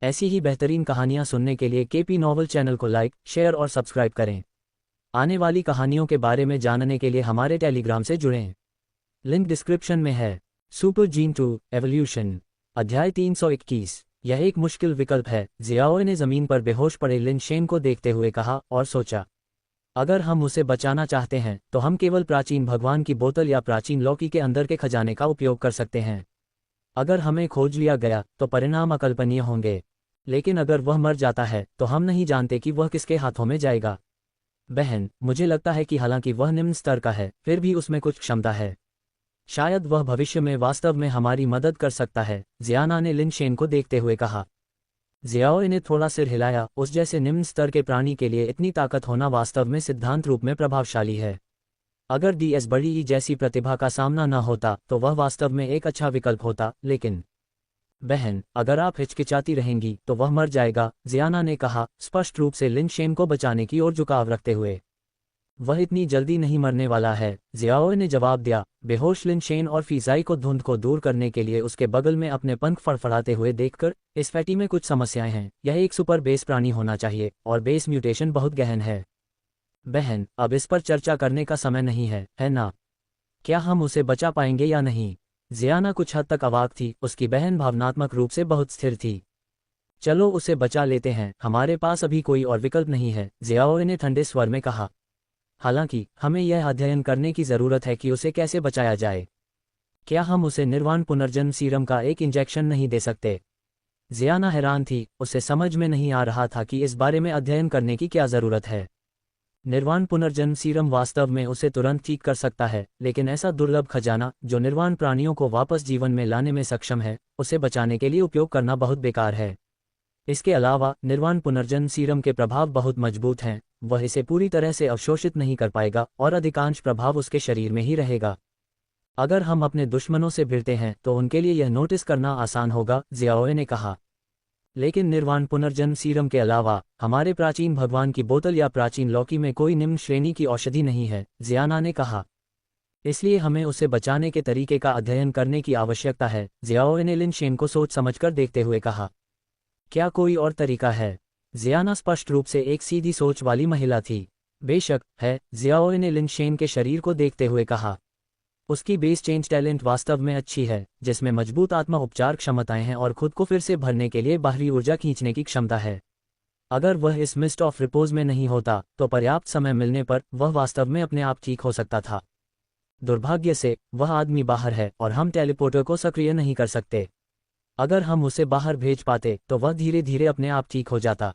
ऐसी ही बेहतरीन कहानियाँ सुनने के लिए केपी नॉवल चैनल को लाइक, शेयर और सब्सक्राइब करें। आने वाली कहानियों के बारे में जानने के लिए हमारे टेलीग्राम से जुड़ें। लिंक डिस्क्रिप्शन में है। सुपर जीन 2 एवोल्यूशन अध्याय 321। यह एक मुश्किल विकल्प है, जियाओ ने जमीन पर बेहोश पड़े लिन शेन को देखते हुए कहा और सोचा, अगर हम उसे बचाना चाहते हैं तो हम केवल प्राचीन भगवान की बोतल या प्राचीन लौकी के अंदर के खजाने का उपयोग कर सकते हैं। अगर हमें खोज लिया गया तो परिणाम अकल्पनीय होंगे, लेकिन अगर वह मर जाता है तो हम नहीं जानते कि वह किसके हाथों में जाएगा। बहन, मुझे लगता है कि हालांकि वह निम्न स्तर का है, फिर भी उसमें कुछ क्षमता है। शायद वह भविष्य में वास्तव में हमारी मदद कर सकता है, जियाना ने लिन शेन को देखते हुए कहा। जियाओ ने थोड़ा सिर हिलाया। उस जैसे निम्न स्तर के प्राणी के लिए इतनी ताकत होना वास्तव में सिद्धांत रूप में प्रभावशाली है। अगर डीएस बड़ी ई जैसी प्रतिभा का सामना न होता तो वह वास्तव में एक अच्छा विकल्प होता, लेकिन बहन, अगर आप हिचकिचाती रहेंगी तो वह मर जाएगा, जियाना ने कहा, स्पष्ट रूप से लिन शेन को बचाने की ओर झुकाव रखते हुए। वह इतनी जल्दी नहीं मरने वाला है, जियाओ ने जवाब दिया। बेहोश लिन शेन और फीजाई को धुंध को दूर करने के लिए उसके बगल में अपने पंख फड़फड़ाते हुए देखकर, इस फैटी में कुछ समस्याएं हैं। यह एक सुपर बेस प्राणी होना चाहिए और बेस म्यूटेशन बहुत गहन है। बहन, अब इस पर चर्चा करने का समय नहीं है ना? क्या हम उसे बचा पाएंगे या नहीं? जियाना कुछ हद तक अवाक थी। उसकी बहन भावनात्मक रूप से बहुत स्थिर थी। चलो उसे बचा लेते हैं, हमारे पास अभी कोई और विकल्प नहीं है, जियाओ ने ठंडे स्वर में कहा। हालांकि हमें यह अध्ययन करने की जरूरत है कि उसे कैसे बचाया जाए। क्या हम उसे निर्वाण पुनर्जन्म सीरम का एक इंजेक्शन नहीं दे सकते? जियाना हैरान थी। उसे समझ में नहीं आ रहा था कि इस बारे में अध्ययन करने की क्या जरूरत है। निर्वाण पुनर्जन्म सीरम वास्तव में उसे तुरंत ठीक कर सकता है, लेकिन ऐसा दुर्लभ खजाना जो निर्वाण प्राणियों को वापस जीवन में लाने में सक्षम है, उसे बचाने के लिए उपयोग करना बहुत बेकार है। इसके अलावा निर्वाण पुनर्जन्म सीरम के प्रभाव बहुत मजबूत हैं। वह इसे पूरी तरह से अवशोषित नहीं कर पाएगा और अधिकांश प्रभाव उसके शरीर में ही रहेगा। अगर हम अपने दुश्मनों से भिड़ते हैं तो उनके लिए यह नोटिस करना आसान होगा, जियाओ ने कहा। लेकिन निर्वाण पुनर्जन्म सीरम के अलावा हमारे प्राचीन भगवान की बोतल या प्राचीन लौकी में कोई निम्न श्रेणी की औषधि नहीं है, जियाना ने कहा। इसलिए हमें उसे बचाने के तरीके का अध्ययन करने की आवश्यकता है, जियाओ ने लिन शेन को सोच समझकर देखते हुए कहा। क्या कोई और तरीका है? जियाना स्पष्ट रूप से एक सीधी सोच वाली महिला थी। बेशक है, जियाओ ने लिन शेन के शरीर को देखते हुए कहा। उसकी बेस चेंज टैलेंट वास्तव में अच्छी है, जिसमें मजबूत आत्मा उपचार क्षमताएं हैं और खुद को फिर से भरने के लिए बाहरी ऊर्जा खींचने की क्षमता है। अगर वह इस मिस्ट ऑफ रिपोज में नहीं होता तो पर्याप्त समय मिलने पर वह वास्तव में अपने आप ठीक हो सकता था। दुर्भाग्य से वह आदमी बाहर है और हम टेलीपोर्टर को सक्रिय नहीं कर सकते। अगर हम उसे बाहर भेज पाते तो वह धीरे धीरे अपने आप ठीक हो जाता।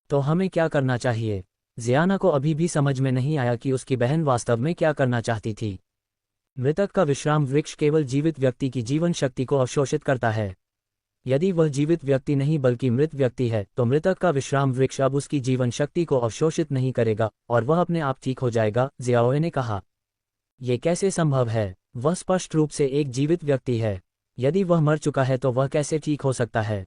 तो हमें क्या करना चाहिए? जियाना को अभी भी समझ में नहीं आया कि उसकी बहन वास्तव में क्या करना चाहती थी। मृतक का विश्राम वृक्ष केवल जीवित व्यक्ति की जीवन शक्ति को अवशोषित करता है। यदि वह जीवित व्यक्ति नहीं बल्कि मृत व्यक्ति है तो मृतक का विश्राम वृक्ष अब उसकी जीवन शक्ति को अवशोषित नहीं करेगा और वह अपने आप ठीक हो जाएगा, जियाओ ने कहा। यह कैसे संभव है? वह स्पष्ट रूप से एक जीवित व्यक्ति है। यदि वह मर चुका है तो वह कैसे ठीक हो सकता है?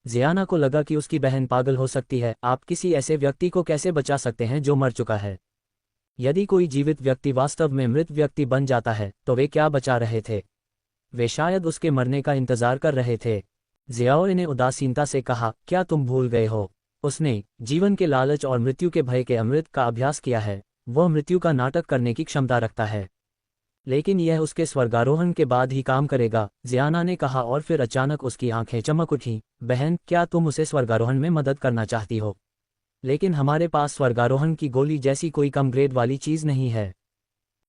जियाना को लगा कि उसकी बहन पागल हो सकती है। आप किसी ऐसे व्यक्ति को कैसे बचा सकते हैं जो मर चुका है? यदि कोई जीवित व्यक्ति वास्तव में मृत व्यक्ति बन जाता है तो वे क्या बचा रहे थे? वे शायद उसके मरने का इंतजार कर रहे थे। जियाओ ने उदासीनता से कहा, क्या तुम भूल गए हो? उसने जीवन के लालच और मृत्यु के भय के अमृत का अभ्यास किया है। वह मृत्यु का नाटक करने की क्षमता रखता है, लेकिन यह उसके स्वर्गारोहण के बाद ही काम करेगा, जियाना ने कहा और फिर अचानक उसकी आंखें चमक उठीं। बहन, क्या तुम उसे स्वर्गारोहण में मदद करना चाहती हो? लेकिन हमारे पास स्वर्गारोहण की गोली जैसी कोई कम ग्रेड वाली चीज नहीं है।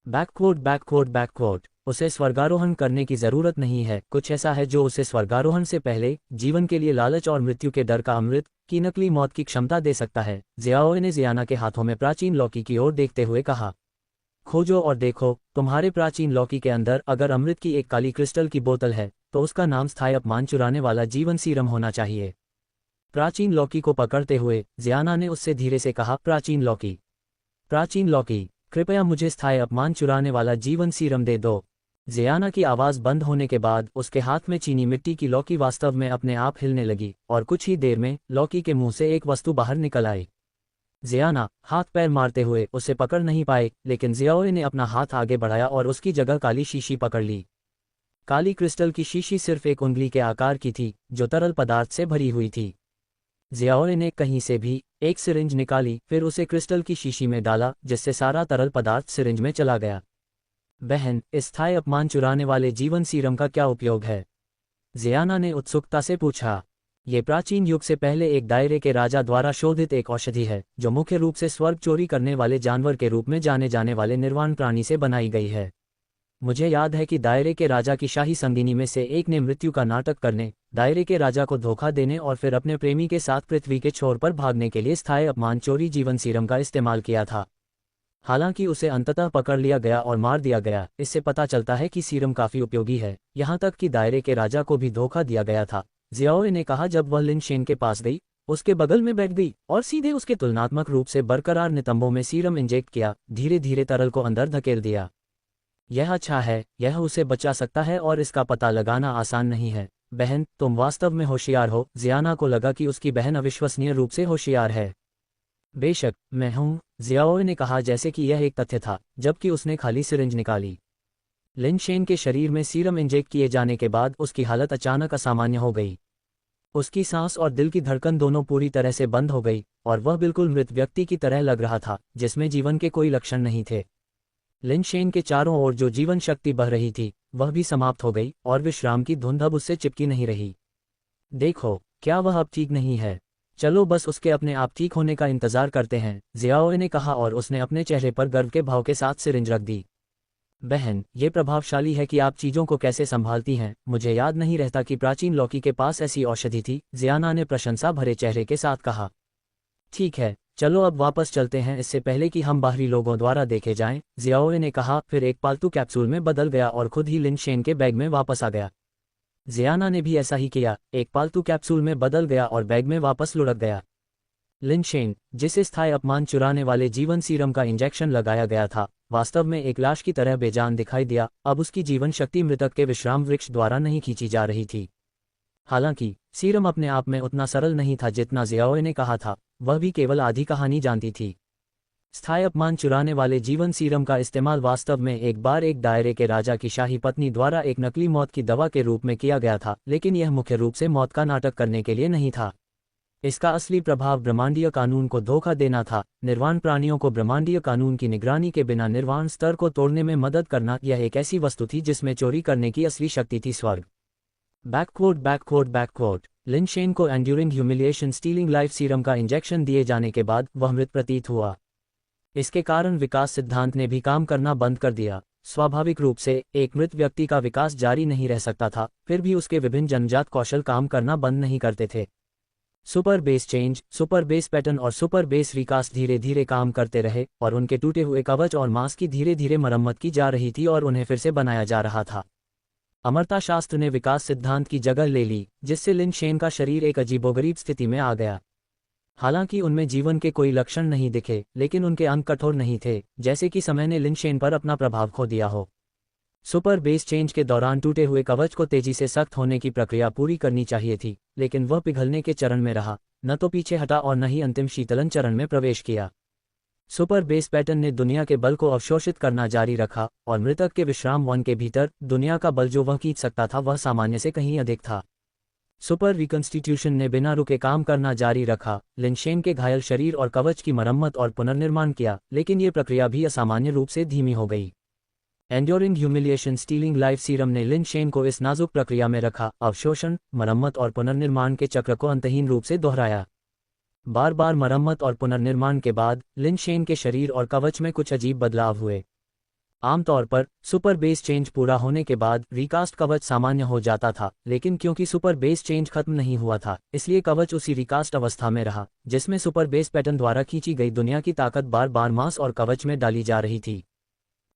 बैककोट। उसे स्वर्गारोहण करने की जरूरत नहीं है। कुछ ऐसा है जो उसे स्वर्गारोहण से पहले जीवन के लिए लालच और मृत्यु के डर का अमृत की नकली मौत की क्षमता दे सकता है। जियाओ ने जियाना के हाथों में प्राचीन लौकी की ओर देखते हुए कहा। खोजो और देखो, तुम्हारे प्राचीन लौकी के अंदर अगर अमृत की एक काली क्रिस्टल की बोतल है तो उसका नाम स्थायी अपमान चुराने वाला जीवन सीरम होना चाहिए। प्राचीन लौकी को पकड़ते हुए जियाना ने उससे धीरे से कहा, प्राचीन लौकी, कृपया मुझे स्थायी अपमान चुराने वाला जीवन सीरम दे दो। जियाना की आवाज बंद होने के बाद उसके हाथ में चीनी मिट्टी की लौकी वास्तव में अपने आप हिलने लगी और कुछ ही देर में लौकी के मुंह से एक वस्तु बाहर निकल आई। जियाना हाथ पैर मारते हुए उसे पकड़ नहीं पाए, लेकिन जियाओ ने अपना हाथ आगे बढ़ाया और उसकी जगह काली शीशी पकड़ ली। काली क्रिस्टल की शीशी सिर्फ एक उंगली के आकार की थी, जो तरल पदार्थ से भरी हुई थी। जियाओ ने कहीं से भी एक सिरिंज निकाली, फिर उसे क्रिस्टल की शीशी में डाला, जिससे सारा तरल पदार्थ सिरिंज में चला गया। बहन, इस स्थायी अपमान चुराने वाले जीवन सीरम का क्या उपयोग है? जियाना ने उत्सुकता से पूछा। ये प्राचीन युग से पहले एक दायरे के राजा द्वारा शोधित एक औषधि है, जो मुख्य रूप से स्वर्ग चोरी करने वाले जानवर के रूप में जाने जाने वाले निर्वाण प्राणी से बनाई गई है। मुझे याद है कि दायरे के राजा की शाही संगिनी में से एक ने मृत्यु का नाटक करने, दायरे के राजा को धोखा देने और फिर अपने प्रेमी के साथ पृथ्वी के छोर पर भागने के लिए स्थायी अपमान चोरी जीवन सीरम का इस्तेमाल किया था। हालांकि उसे अंततः पकड़ लिया गया और मार दिया गया। इससे पता चलता है कि सीरम काफी उपयोगी है, यहाँ तक कि दायरे के राजा को भी धोखा दिया गया था, जियाओ ने कहा जब वह लिन शेन के पास गई, उसके बगल में बैठ गई और सीधे उसके तुलनात्मक रूप से बरकरार नितंबों में सीरम इंजेक्ट किया, धीरे धीरे तरल को अंदर धकेल दिया। यह अच्छा है, यह उसे बचा सकता है और इसका पता लगाना आसान नहीं है। बहन, तुम वास्तव में होशियार हो। जियाना को लगा कि उसकी बहन अविश्वसनीय रूप से होशियार है। बेशक, मैं हूँ, जियाओ ने कहा जैसे कि यह एक तथ्य था, जबकि उसने खाली सिरिंज निकाली। लिन शेन के शरीर में सीरम इंजेक्ट किए जाने के बाद उसकी हालत अचानक असामान्य हो गई। उसकी सांस और दिल की धड़कन दोनों पूरी तरह से बंद हो गई और वह बिल्कुल मृत व्यक्ति की तरह लग रहा था, जिसमें जीवन के कोई लक्षण नहीं थे। लिन शेन के चारों ओर जो जीवन शक्ति बह रही थी, वह भी समाप्त हो गई और विश्राम की धुंध अब उससे चिपकी नहीं रही। देखो, क्या वह अब ठीक नहीं है? चलो बस उसके अपने आप ठीक होने का इंतजार करते हैं, जियाओ ने कहा और उसने अपने चेहरे पर गर्व के भाव के साथ सिरिंज रख दी। बहन, ये प्रभावशाली है कि आप चीजों को कैसे संभालती हैं। मुझे याद नहीं रहता कि प्राचीन लौकी के पास ऐसी औषधि थी, जियाना ने प्रशंसा भरे चेहरे के साथ कहा। ठीक है, चलो अब वापस चलते हैं इससे पहले कि हम बाहरी लोगों द्वारा देखे जाएं, जियाओ ने कहा, फिर एक पालतू कैप्सूल में बदल गया और खुद ही लिन शेन के बैग में वापस आ गया। जियाना ने भी ऐसा ही किया, एक पालतू कैप्सूल में बदल गया और बैग में वापस लुढ़क गया। लिन शेन, जिसे स्थायी अपमान चुराने वाले जीवन सीरम का इंजेक्शन लगाया गया था, वास्तव में एक लाश की तरह बेजान दिखाई दिया। अब उसकी जीवन शक्ति मृतक के विश्राम वृक्ष द्वारा नहीं खींची जा रही थी। हालांकि सीरम अपने आप में उतना सरल नहीं था जितना जियाओ ने कहा था, वह भी केवल आधी कहानी जानती थी। स्थायी अपमान चुराने वाले जीवन सीरम का इस्तेमाल वास्तव में एक बार एक दायरे के राजा की शाही पत्नी द्वारा एक नकली मौत की दवा के रूप में किया गया था, लेकिन यह मुख्य रूप से मौत का नाटक करने के लिए नहीं था। इसका असली प्रभाव ब्रह्मांडीय कानून को धोखा देना था, निर्वाण प्राणियों को ब्रह्मांडीय कानून की निगरानी के बिना निर्वाण स्तर को तोड़ने में मदद करना। यह एक ऐसी वस्तु थी जिसमें चोरी करने की असली शक्ति थी स्वर्ग। बैककोट लिन शेन को enduring humiliation stealing life serum का इंजेक्शन दिए जाने के बाद वह मृत प्रतीत हुआ। इसके कारण विकास सिद्धांत ने भी काम करना बंद कर दिया। स्वाभाविक रूप से एक मृत व्यक्ति का विकास जारी नहीं रह सकता था, फिर भी उसके विभिन्न जन्मजात कौशल काम करना बंद नहीं करते थे। Super base change, super base pattern और सुपर बेस रिकास्ट धीरे धीरे काम करते रहे और उनके टूटे हुए कवच और मांस की धीरे धीरे मरम्मत की जा रही थी और उन्हें फिर से बनाया जा रहा था। अमरता शास्त्र ने विकास सिद्धांत की जगह ले ली, जिससे लिन शेन का शरीर एक अजीबोगरीब स्थिति में आ गया। हालांकि उनमें जीवन के कोई लक्षण नहीं दिखे, लेकिन उनके अंग कठोर नहीं थे, जैसे कि समय ने लिन शेन पर अपना प्रभाव खो दिया हो। सुपर बेस चेंज के दौरान टूटे हुए कवच को तेजी से सख्त होने की प्रक्रिया पूरी करनी चाहिए थी, लेकिन वह पिघलने के चरण में रहा, न तो पीछे हटा और न ही अंतिम शीतलन चरण में प्रवेश किया। सुपर बेस पैटर्न ने दुनिया के बल को अवशोषित करना जारी रखा और मृतक के विश्राम वन के भीतर दुनिया का बल जो वह खींच सकता था वह सामान्य से कहीं अधिक था। सुपर रिकंस्टिट्यूशन ने बिना रुके काम करना जारी रखा, लिन शेन के घायल शरीर और कवच की मरम्मत और पुनर्निर्माण किया, लेकिन ये प्रक्रिया भी असामान्य रूप से धीमी हो गई। Enduring humiliation stealing life serum ने लिन शेन को इस नाजुक प्रक्रिया में रखा, अवशोषण, मरम्मत और पुनर्निर्माण के चक्र को अंतहीन रूप से दोहराया। बार बार मरम्मत और पुनर्निर्माण के बाद लिन शेन के शरीर और कवच में कुछ अजीब बदलाव हुए। आमतौर पर सुपर बेस चेंज पूरा होने के बाद रिकास्ट कवच सामान्य हो जाता था, लेकिन क्योंकि सुपर बेस चेंज खत्म नहीं हुआ था, इसलिए कवच उसी रिकास्ट अवस्था में रहा, जिसमें सुपर बेस पैटर्न द्वारा खींची गई दुनिया की ताकत बार बार मांस और कवच में डाली जा रही थी।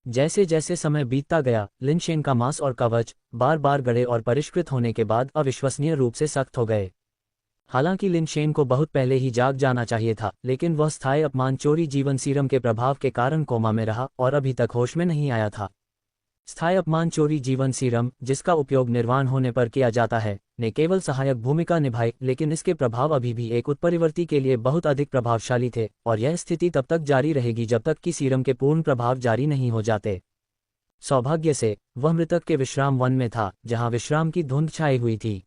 जैसे जैसे समय बीतता गया, लिन शेन का मांस और कवच बार बार गढ़े और परिष्कृत होने के बाद अविश्वसनीय रूप से सख्त हो गए। हालांकि लिन शेन को बहुत पहले ही जाग जाना चाहिए था, लेकिन वह स्थायी अपमान चोरी जीवन सीरम के प्रभाव के कारण कोमा में रहा और अभी तक होश में नहीं आया था। स्थायी अपमान चोरी जीवन सीरम, जिसका उपयोग निर्वाण होने पर किया जाता है, ने केवल सहायक भूमिका निभाई, लेकिन इसके प्रभाव अभी भी एक उत्परिवर्ती के लिए बहुत अधिक प्रभावशाली थे और यह स्थिति तब तक जारी रहेगी जब तक कि सीरम के पूर्ण प्रभाव जारी नहीं हो जाते। सौभाग्य से वह मृतक के विश्राम वन में था, जहां विश्राम की धुंध छाई हुई थी।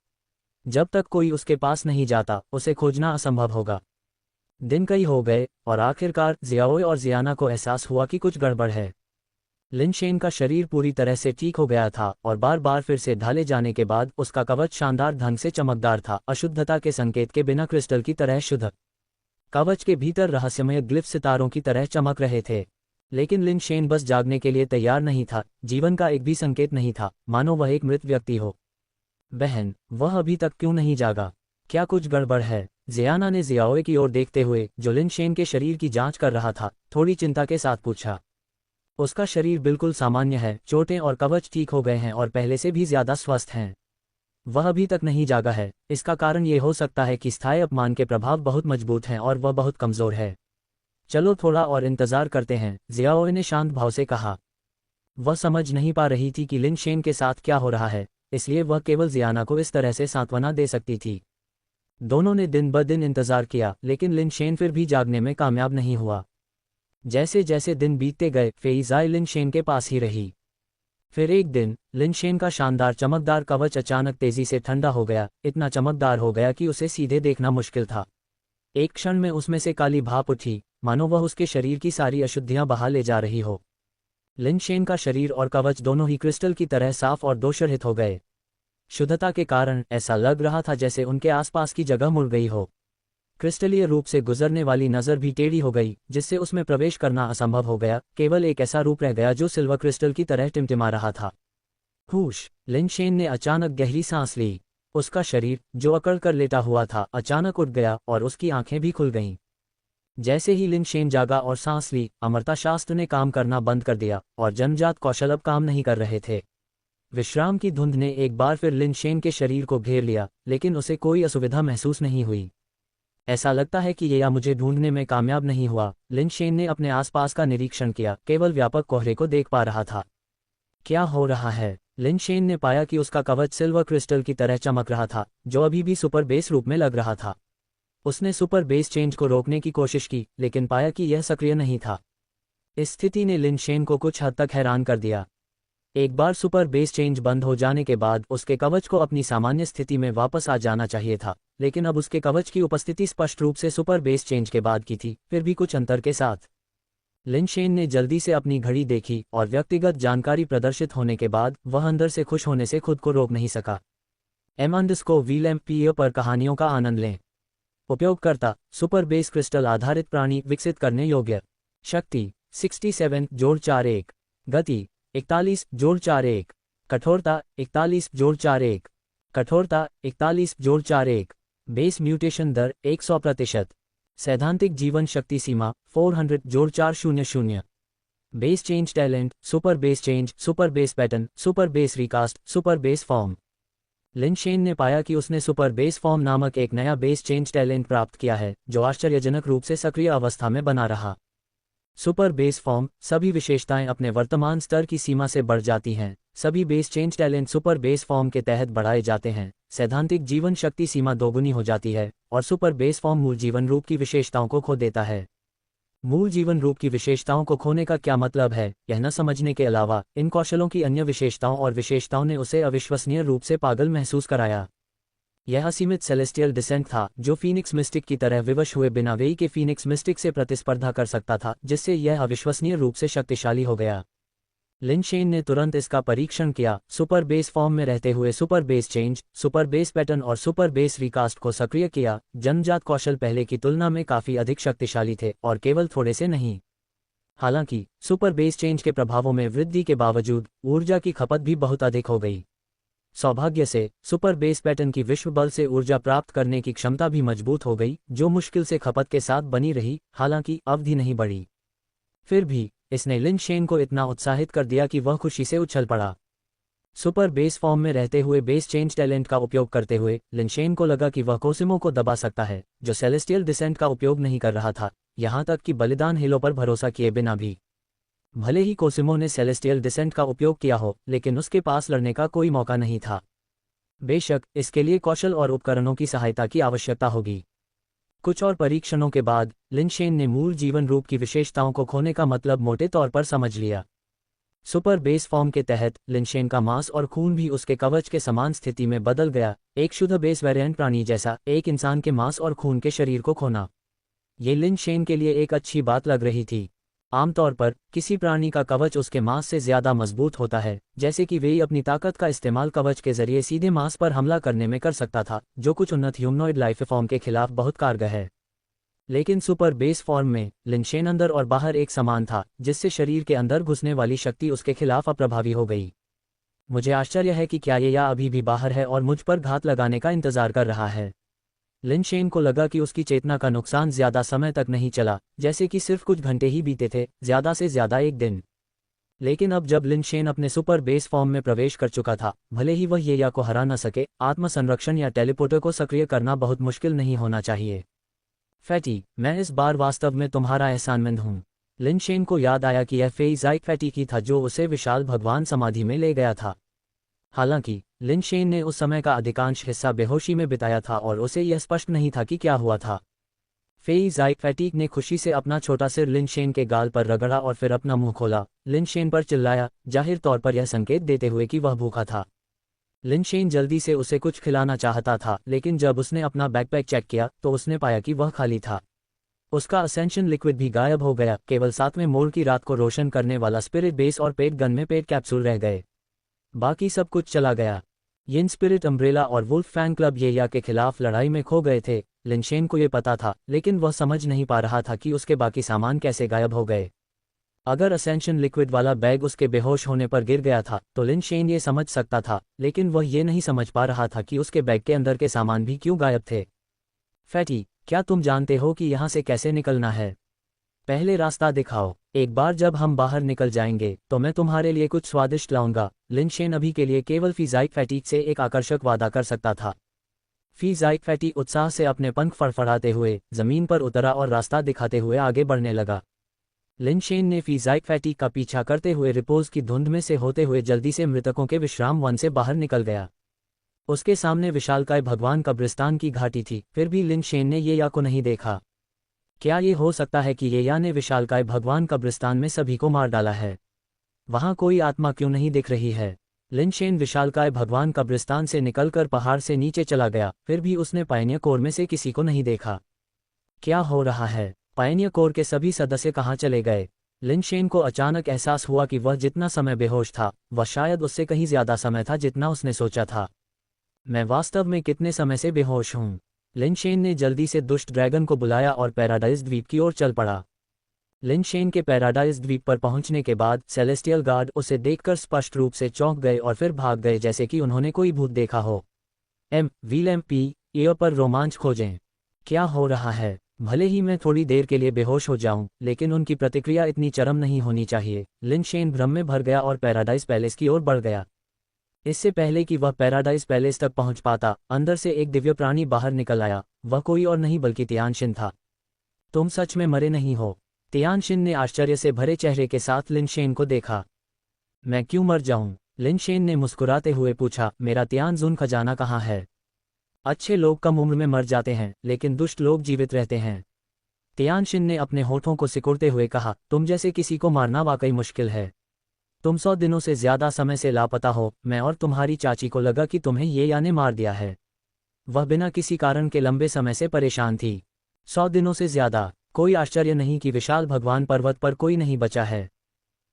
जब तक कोई उसके पास नहीं जाता उसे खोजना असंभव होगा। दिन कई हो गए और आखिरकार जियाओ और जियाना को एहसास हुआ कि कुछ गड़बड़ है। लिनशेन का शरीर पूरी तरह से ठीक हो गया था और बार बार फिर से ढाले जाने के बाद उसका कवच शानदार ढंग से चमकदार था, अशुद्धता के संकेत के बिना क्रिस्टल की तरह शुद्ध। कवच के भीतर रहस्यमय ग्लिफ सितारों की तरह चमक रहे थे। लेकिन लिनशेन बस जागने के लिए तैयार नहीं था, जीवन का एक भी संकेत नहीं था, मानो वह एक मृत व्यक्ति हो। बहन, वह अभी तक क्यों नहीं जागा? क्या कुछ गड़बड़ है? जियाना ने जियाओ की ओर देखते हुए, जो लिनशेन के शरीर की जांच कर रहा था, थोड़ी चिंता के साथ पूछा। उसका शरीर बिल्कुल सामान्य है, चोटें और कवच ठीक हो गए हैं और पहले से भी ज्यादा स्वस्थ हैं। वह अभी तक नहीं जागा है। इसका कारण ये हो सकता है कि स्थायी अपमान के प्रभाव बहुत मजबूत हैं और वह बहुत कमजोर है। चलो थोड़ा और इंतजार करते हैं, जियाओ ने शांत भाव से कहा। वह समझ नहीं पा रही थी कि लिनशेन के साथ क्या हो रहा है, इसलिए वह केवल जियाना को इस तरह से सांत्वना दे सकती थी। दोनों ने दिन ब दिन इंतजार किया, लेकिन लिनशेन फिर भी जागने में कामयाब नहीं हुआ। जैसे जैसे दिन बीतते गए, फेइज़ाई लिनशेन के पास ही रही। फिर एक दिन लिनशेन का शानदार चमकदार कवच अचानक तेजी से ठंडा हो गया, इतना चमकदार हो गया कि उसे सीधे देखना मुश्किल था। एक क्षण में उसमें से काली भाप उठी, मानो वह उसके शरीर की सारी अशुद्धियां बहा ले जा रही हो। लिनशेन का शरीर और कवच दोनों ही क्रिस्टल की तरह साफ और दोषरहित हो गए। शुद्धता के कारण ऐसा लग रहा था जैसे उनके आसपास की जगह मुड़ गई हो। क्रिस्टलीय रूप से गुजरने वाली नज़र भी टेढ़ी हो गई, जिससे उसमें प्रवेश करना असंभव हो गया। केवल एक ऐसा रूप रह गया जो सिल्वर क्रिस्टल की तरह टिमटिमा रहा था। हुश! लिनशेन ने अचानक गहरी सांस ली। उसका शरीर, जो अकड़ कर लेटा हुआ था, अचानक उठ गया और उसकी आंखें भी खुल गईं। जैसे ही लिनशेन जागा और सांस ली, अमरता शास्त्र ने काम करना बंद कर दिया और जन्मजात कौशल अब काम नहीं कर रहे थे। विश्राम की धुंध ने एक बार फिर लिनशेन के शरीर को घेर लिया, लेकिन उसे कोई असुविधा महसूस नहीं हुई। ऐसा लगता है कि ये मुझे ढूंढने में कामयाब नहीं हुआ। लिनशेन ने अपने आसपास का निरीक्षण किया, केवल व्यापक कोहरे को देख पा रहा था। क्या हो रहा है? लिनशेन ने पाया कि उसका कवच सिल्वर क्रिस्टल की तरह चमक रहा था, जो अभी भी सुपर बेस रूप में लग रहा था। उसने सुपर बेस चेंज को रोकने की कोशिश की, लेकिन पाया कि यह सक्रिय नहीं था। इस स्थिति ने लिनशेन को कुछ हद तक हैरान कर दिया। एक बार सुपर बेस चेंज बंद हो जाने के बाद उसके कवच को अपनी सामान्य स्थिति में वापस आ जाना चाहिए था, लेकिन अब उसके कवच की उपस्थिति स्पष्ट रूप से सुपर बेस चेंज के बाद की थी, फिर भी कुछ अंतर के साथ। लिनशेन ने जल्दी से अपनी घड़ी देखी और व्यक्तिगत जानकारी प्रदर्शित होने के बाद वह अंदर से खुश होने से खुद को रोक नहीं सका। M_VLMPO पर कहानियों का आनंद लें। उपयोगकर्ता सुपर बेस क्रिस्टल आधारित प्राणी विकसित करने योग्य। शक्ति 67+41। गति 41+41। कठोरता 41+41। कठोरता 41+41। बेस म्यूटेशन दर 100%। सैद्धांतिक जीवन शक्ति सीमा 400+400। Base change talent super base change, super base pattern, super base recast, super base form. Lin Shen ने पाया कि उसने सुपर बेस फॉर्म नामक एक नया बेस चेंज टैलेंट प्राप्त किया है, जो आश्चर्यजनक रूप से सक्रिय अवस्था में बना रहा। सुपर बेस फॉर्म, सभी विशेषताएं अपने वर्तमान स्तर की सीमा से बढ़ जाती हैं। सभी base change talent super base form के तहत बढ़ाए जाते हैं। सैद्धांतिक जीवन शक्ति सीमा दोगुनी हो जाती है और सुपर बेस फॉर्म मूल जीवन रूप की विशेषताओं को खो देता है। मूल जीवन रूप की विशेषताओं को खोने का क्या मतलब है, यह न समझने के अलावा इन कौशलों की अन्य विशेषताओं और विशेषताओं ने उसे अविश्वसनीय रूप से पागल महसूस कराया। यह असीमित सेलेस्टियल डिसेंट था, जो फीनिक्स मिस्टिक की तरह विवश हुए बिना वेई के फीनिक्स मिस्टिक से प्रतिस्पर्धा कर सकता था, जिससे यह अविश्वसनीय रूप से शक्तिशाली हो गया। लिनशेन ने तुरंत इसका परीक्षण किया। सुपर बेस फॉर्म में रहते हुए super base change, super base pattern और सुपर बेस रिकास्ट को सक्रिय किया। जन्मजात कौशल पहले की तुलना में काफी अधिक शक्तिशाली थे और केवल थोड़े से नहीं। हालांकि सुपर बेस चेंज के प्रभावों में वृद्धि के बावजूद ऊर्जा की खपत भी बहुत अधिक हो गई। सौभाग्य से सुपर बेस पैटर्न की विश्व बल से ऊर्जा प्राप्त करने की क्षमता भी मजबूत हो गई, जो मुश्किल से खपत के साथ बनी रही, हालांकि अवधि नहीं बढ़ी। फिर भी इसने लिनशेन को इतना उत्साहित कर दिया कि वह खुशी से उछल पड़ा। सुपर बेस फॉर्म में रहते हुए बेस चेंज टैलेंट का उपयोग करते हुए लिनशेन को लगा कि वह कोसिमो को दबा सकता है, जो सेलेस्टियल डिसेंट का उपयोग नहीं कर रहा था, यहां तक कि बलिदान हिलों पर भरोसा किए बिना भी। भले ही कोसिमो ने सेलेस्टियल डिसेंट का उपयोग किया हो, लेकिन उसके पास लड़ने का कोई मौका नहीं था। बेशक इसके लिए कौशल और उपकरणों की सहायता की आवश्यकता होगी। कुछ और परीक्षणों के बाद लिनशेन ने मूल जीवन रूप की विशेषताओं को खोने का मतलब मोटे तौर पर समझ लिया। सुपर बेस फॉर्म के तहत लिनशेन का मांस और खून भी उसके कवच के समान स्थिति में बदल गया, एक शुद्ध बेस वेरिएंट प्राणी जैसा, एक इंसान के मांस और खून के शरीर को खोना। ये लिनशेन के लिए एक अच्छी बात लग रही थी। आमतौर पर किसी प्राणी का कवच उसके मांस से ज्यादा मजबूत होता है, जैसे कि वे अपनी ताकत का इस्तेमाल कवच के जरिए सीधे मांस पर हमला करने में कर सकता था, जो कुछ उन्नत ह्यूमनॉइड लाइफ फॉर्म के खिलाफ बहुत कारगर है। लेकिन सुपर बेस फॉर्म में लिनशेन अंदर और बाहर एक समान था, जिससे शरीर के अंदर घुसने वाली शक्ति उसके खिलाफ अप्रभावी हो गई। मुझे आश्चर्य है कि क्या ये या अभी भी बाहर है और मुझ पर घात लगाने का इंतजार कर रहा है। लिनशेन को लगा कि उसकी चेतना का नुकसान ज्यादा समय तक नहीं चला, जैसे कि सिर्फ कुछ घंटे ही बीते थे, ज्यादा से ज्यादा एक दिन। लेकिन अब जब लिनशेन अपने सुपर बेस फॉर्म में प्रवेश कर चुका था, भले ही वह येया को हरा न सके, आत्मसंरक्षण या टेलीपोर्टर को सक्रिय करना बहुत मुश्किल नहीं होना चाहिए। फैटी, मैं इस बार वास्तव में तुम्हारा एहसानमंद हूँ। लिनशेन को याद आया कि यह फेई ज़ाइक फैटी की था जो उसे विशाल भगवान समाधि में ले गया था। हालांकि लिनशेन ने उस समय का अधिकांश हिस्सा बेहोशी में बिताया था और उसे यह स्पष्ट नहीं था कि क्या हुआ था। फेई ज़ाइक फैटीक ने खुशी से अपना छोटा सिर लिनशेन के गाल पर रगड़ा और फिर अपना मुंह खोला, लिनशेन पर चिल्लाया, जाहिर तौर पर यह संकेत देते हुए कि वह भूखा था। लिनशेन जल्दी से उसे कुछ खिलाना चाहता था, लेकिन जब उसने अपना बैकपैक चेक किया तो उसने पाया कि वह खाली था। उसका असेंशन लिक्विड भी गायब हो गया, केवल 7वें मोड़ की रात को रोशन करने वाला स्पिरिट बेस और पेट गन में पेट कैप्सूल रह गए। बाकी सब कुछ चला गया। यिन स्पिरिट अम्ब्रेला और वुल्फ फैन क्लब येया के खिलाफ लड़ाई में खो गए थे। लिनशेन को ये पता था, लेकिन वह समझ नहीं पा रहा था कि उसके बाकी सामान कैसे गायब हो गए। अगर असेंशन लिक्विड वाला बैग उसके बेहोश होने पर गिर गया था तो लिनशेन ये समझ सकता था, लेकिन वह ये नहीं समझ पा रहा था कि उसके बैग के अंदर के सामान भी क्यों गायब थे। फैटी, क्या तुम जानते हो कि यहाँ से कैसे निकलना है? पहले रास्ता दिखाओ। एक बार जब हम बाहर निकल जाएंगे तो मैं तुम्हारे लिए कुछ स्वादिष्ट लाऊंगा। लिनशेन अभी के लिए केवल फीज़ाइक फैटीक से एक आकर्षक वादा कर सकता था। फीज़ाइक फैटी उत्साह से अपने पंख फड़फड़ाते हुए जमीन पर उतरा और रास्ता दिखाते हुए आगे बढ़ने लगा। लिनशेन ने फीज़ाइक फैटीक का पीछा करते हुए रिपोज की धुंध में से होते हुए जल्दी से मृतकों के विश्राम वन से बाहर निकल गया। उसके सामने विशालकाय भगवान कब्रिस्तान की घाटी थी, फिर भी लिनशेन ने येया को नहीं देखा। क्या ये हो सकता है कि येया ने विशालकाय भगवान कब्रिस्तान में सभी को मार डाला है? वहां कोई आत्मा क्यों नहीं दिख रही है? लिनशेन विशालकाय भगवान कब्रिस्तान से निकलकर पहाड़ से नीचे चला गया, फिर भी उसने पायनियर कोर में से किसी को नहीं देखा। क्या हो रहा है? पायनियर कोर के सभी सदस्य कहाँ चले गए? लिनशेन को अचानक एहसास हुआ कि वह जितना समय बेहोश था, वह शायद उससे कहीं ज्यादा समय था जितना उसने सोचा था। मैं वास्तव में कितने समय से बेहोश हूँ? लिनशेन ने जल्दी से दुष्ट ड्रैगन को बुलाया और पैराडाइज द्वीप की ओर चल पड़ा। लिनशेन के पैराडाइज द्वीप पर पहुंचने के बाद सेलेस्टियल गार्ड उसे देखकर स्पष्ट रूप से चौंक गए और फिर भाग गए, जैसे कि उन्होंने कोई भूत देखा हो। व्हील एयर पर रोमांच खोजें। क्या हो रहा है? भले ही मैं थोड़ी देर के लिए बेहोश हो जाऊं, लेकिन उनकी प्रतिक्रिया इतनी चरम नहीं होनी चाहिए। लिनशेन भ्रम में भर गया और पैराडाइज पैलेस की ओर बढ़ गया। इससे पहले कि वह पैराडाइज पैलेस तक पहुंच पाता, अंदर से एक दिव्य प्राणी बाहर निकल आया। वह कोई और नहीं बल्कि तियानशिन था। तुम सच में मरे नहीं हो? तियानशिन ने आश्चर्य से भरे चेहरे के साथ लिनशेन को देखा। मैं क्यों मर जाऊं? लिनशेन ने मुस्कुराते हुए पूछा, मेरा तियानजुन खजाना कहाँ है? अच्छे लोग कम उम्र में मर जाते हैं, लेकिन दुष्ट लोग जीवित रहते हैं। तियानशिन ने अपने होठों को सिकुड़ते हुए कहा, तुम जैसे किसी को मारना वाकई मुश्किल है। तुम 100 दिनों से ज्यादा समय से लापता हो। मैं और तुम्हारी चाची को लगा कि तुम्हें येया ने मार दिया है। वह बिना किसी कारण के लंबे समय से परेशान थी। 100 दिनों से ज्यादा। कोई आश्चर्य नहीं कि विशाल भगवान पर्वत पर कोई नहीं बचा है।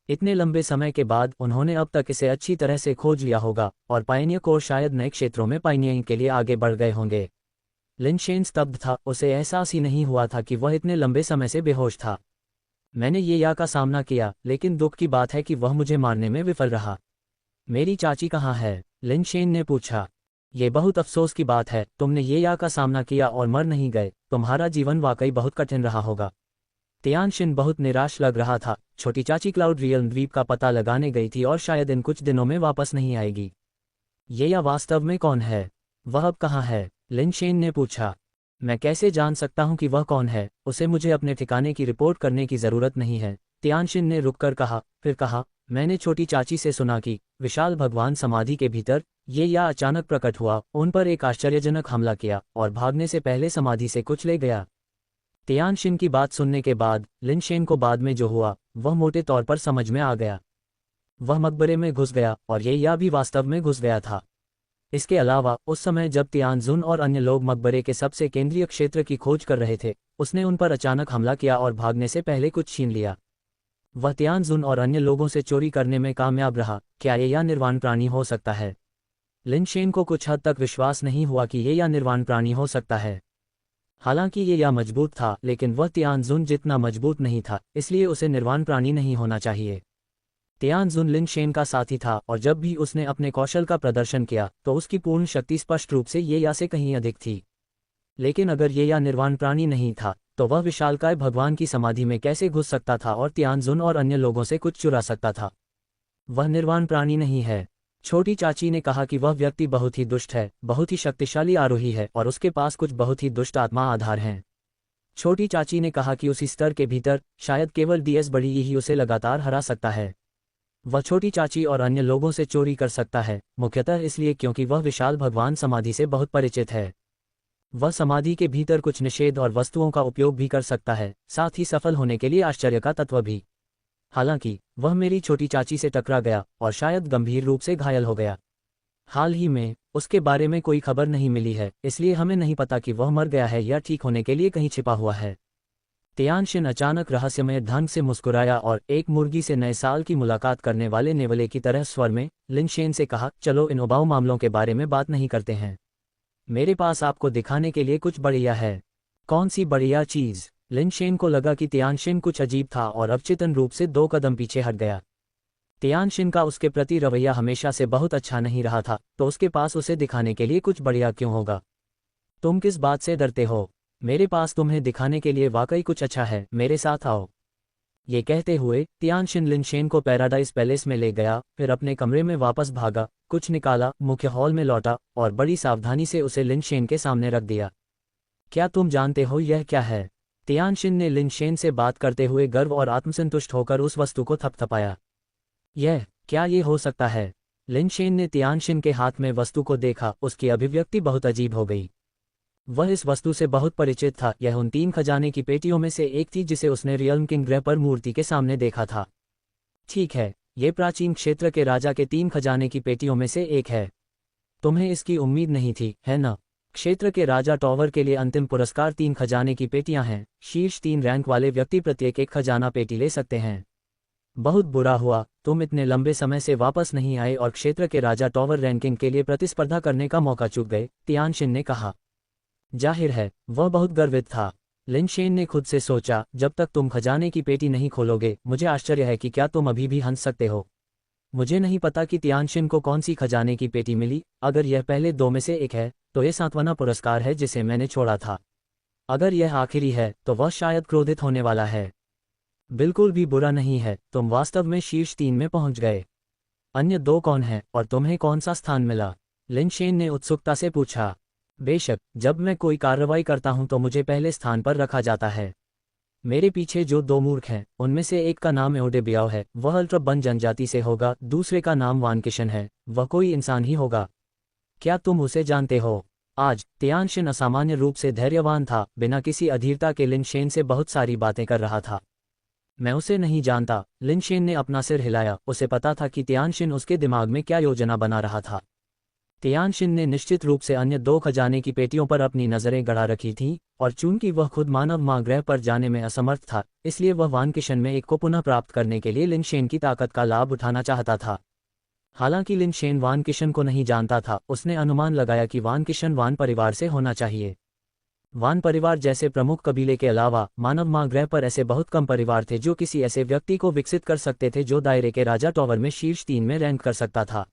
इतने लंबे समय के बाद उन्होंने अब तक इसे अच्छी तरह से खोज लिया होगा और पायनियर कोर शायद नए क्षेत्रों में पायनियरिंग के लिए आगे बढ़ गए होंगे। लिनशेन स्तब्ध था, उसे एहसास ही नहीं हुआ था कि वह इतने लंबे समय से बेहोश था। मैंने येया का सामना किया, लेकिन दुख की बात है कि वह मुझे मारने में विफल रहा। मेरी चाची कहाँ है? लिनशेन ने पूछा। ये बहुत अफसोस की बात है, तुमने येया का सामना किया और मर नहीं गए। तुम्हारा जीवन वाकई बहुत कठिन रहा होगा। तियानशिन बहुत निराश लग रहा था। छोटी चाची क्लाउड रियल द्वीप का पता लगाने गई थी और शायद इन कुछ दिनों में वापस नहीं आएगी। येया वास्तव में कौन है? वह अब कहाँ है? लिनशेन ने पूछा। मैं कैसे जान सकता हूँ कि वह कौन है? उसे मुझे अपने ठिकाने की रिपोर्ट करने की जरूरत नहीं है। तियानशिन ने रुककर कहा, फिर कहा, मैंने छोटी चाची से सुना कि विशाल भगवान समाधि के भीतर येया अचानक प्रकट हुआ, उन पर एक आश्चर्यजनक हमला किया और भागने से पहले समाधि से कुछ ले गया। तियानशिन की बात सुनने के बाद लिनशेन को बाद में जो हुआ वह मोटे तौर पर समझ में आ गया। वह मकबरे में घुस गया और ये या भी वास्तव में घुस गया था। इसके अलावा उस समय जब तियानजुन और अन्य लोग मकबरे के सबसे केंद्रीय क्षेत्र की खोज कर रहे थे, उसने उन पर अचानक हमला किया और भागने से पहले कुछ छीन लिया। वह तियानजुन और अन्य लोगों से चोरी करने में कामयाब रहा। क्या ये या निर्वाण प्राणी हो सकता है? लिन शेन को कुछ हद तक विश्वास नहीं हुआ कि ये या निर्वाण प्राणी हो सकता है। हालांकि ये या मजबूत था, लेकिन वह तियानजुन जितना मजबूत नहीं था, इसलिए उसे निर्वाण प्राणी नहीं होना चाहिए। तियानजुन लिन शेन का साथी था और जब भी उसने अपने कौशल का प्रदर्शन किया तो उसकी पूर्ण शक्ति स्पष्ट रूप से ये या से कहीं अधिक थी। लेकिन अगर ये या निर्वाण प्राणी नहीं था, तो वह विशालकाय भगवान की समाधि में कैसे घुस सकता था और तियानजुन और अन्य लोगों से कुछ चुरा सकता था? वह निर्वाण प्राणी नहीं है। छोटी चाची ने कहा कि वह व्यक्ति बहुत ही दुष्ट है, बहुत ही शक्तिशाली आरोही है और उसके पास कुछ बहुत ही दुष्ट आत्मा आधार हैं। छोटी चाची ने कहा कि उसी स्तर के भीतर शायद केवल डीएस बड़ी ही उसे लगातार हरा सकता है। वह छोटी चाची और अन्य लोगों से चोरी कर सकता है, मुख्यतः इसलिए क्योंकि वह विशाल भगवान समाधि से बहुत परिचित है। वह समाधि के भीतर कुछ निषेध और वस्तुओं का उपयोग भी कर सकता है, साथ ही सफल होने के लिए आश्चर्य का तत्व भी। हालांकि वह मेरी छोटी चाची से टकरा गया और शायद गंभीर रूप से घायल हो गया। हाल ही में उसके बारे में कोई खबर नहीं मिली है, इसलिए हमें नहीं पता कि वह मर गया है या ठीक होने के लिए कहीं छिपा हुआ है। तियानशिन अचानक रहस्यमय ढंग से मुस्कुराया और एक मुर्गी से नए साल की मुलाकात करने वाले नेवले की तरह स्वर में लिन शेन से कहा, चलो इन उबाऊ मामलों के बारे में बात नहीं करते हैं। मेरे पास आपको दिखाने के लिए कुछ बढ़िया है। कौन सी बढ़िया चीज? लिन शेन को लगा कि तियानशिन कुछ अजीब था और अवचेतन रूप से 2 कदम पीछे हट गया। तियानशिन का उसके प्रति रवैया हमेशा से बहुत अच्छा नहीं रहा था, तो उसके पास उसे दिखाने के लिए कुछ बढ़िया क्यों होगा? तुम किस बात से डरते हो? मेरे पास तुम्हें दिखाने के लिए वाकई कुछ अच्छा है, मेरे साथ आओ। ये कहते हुए तियानशिन लिन शेन को पैराडाइज पैलेस में ले गया, फिर अपने कमरे में वापस भागा, कुछ निकाला, मुख्य हॉल में लौटा और बड़ी सावधानी से उसे लिन शेन के सामने रख दिया। क्या तुम जानते हो यह क्या है? तियानशिन ने लिन शेन से बात करते हुए गर्व और आत्मसंतुष्ट होकर उस वस्तु को थपथपाया। क्या ये हो सकता है? लिन शेन ने तियानशिन के हाथ में वस्तु को देखा, उसकी अभिव्यक्ति बहुत अजीब हो गई। वह इस वस्तु से बहुत परिचित था। यह उन 3 खजाने की पेटियों में से एक थी जिसे उसने रियल्म किंग ग्रह पर मूर्ति के सामने देखा था। ठीक है, ये प्राचीन क्षेत्र के राजा के 3 खजाने की पेटियों में से एक है। तुम्हें इसकी उम्मीद नहीं थी, है ना? क्षेत्र के राजा टॉवर के लिए अंतिम पुरस्कार 3 खजाने की पेटियां हैं। शीर्ष 3 रैंक वाले व्यक्ति प्रत्येक एक खजाना पेटी ले सकते हैं। बहुत बुरा हुआ तुम इतने लंबे समय से वापस नहीं आए और क्षेत्र के राजा टॉवर रैंकिंग के लिए प्रतिस्पर्धा करने का मौका चूक गए, तियानशिन ने कहा। जाहिर है वह बहुत गर्वित था। लिन शेन ने खुद से सोचा, जब तक तुम खजाने की पेटी नहीं खोलोगे, मुझे आश्चर्य है कि क्या तुम अभी भी हंस सकते हो। मुझे नहीं पता कि तियानशिन को कौन सी खजाने की पेटी मिली। अगर यह पहले 2 में से एक है, तो यह 7वां पुरस्कार है जिसे मैंने छोड़ा था। अगर यह आखिरी है, तो वह शायद क्रोधित होने वाला है। बिल्कुल भी बुरा नहीं है, तुम वास्तव में शीर्ष 3 में पहुंच गए। अन्य 2 कौन हैं और तुम्हें कौन सा स्थान मिला? लिन शेन ने उत्सुकता से पूछा। बेशक, जब मैं कोई कार्रवाई करता हूं तो मुझे पहले स्थान पर रखा जाता है। मेरे पीछे जो 2 मूर्ख हैं, उनमें से एक का नाम एओडे बियाओ है, वह अल्ट्रबन जनजाति से होगा। दूसरे का नाम वान किशन है, वह कोई इंसान ही होगा। क्या तुम उसे जानते हो? आज तियानशिन असामान्य रूप से धैर्यवान था, बिना किसी अधीरता के लिन शेन से बहुत सारी बातें कर रहा था। मैं उसे नहीं जानता। लिन शेन ने अपना सिर हिलाया। उसे पता था कि तियानशिन उसके दिमाग में क्या योजना बना रहा था। तियानशिन ने निश्चित रूप से अन्य 2 खजाने की पेटियों पर अपनी नजरें गड़ा रखी थीं, और चूंकि वह खुद मानव मां ग्रह पर जाने में असमर्थ था, इसलिए वह वान किशन में एक को पुनः प्राप्त करने के लिए लिन शेन की ताकत का लाभ उठाना चाहता था। हालांकि लिन शेन वान किशन को नहीं जानता था, उसने अनुमान लगाया कि वान किशन वान परिवार से होना चाहिए। वान परिवार जैसे प्रमुख कबीले के अलावा मानव मां ग्रह पर ऐसे बहुत कम परिवार थे जो किसी ऐसे व्यक्ति को विकसित कर सकते थे जो दायरे के राजा टॉवर में शीर्ष 3 में रैंक कर सकता था।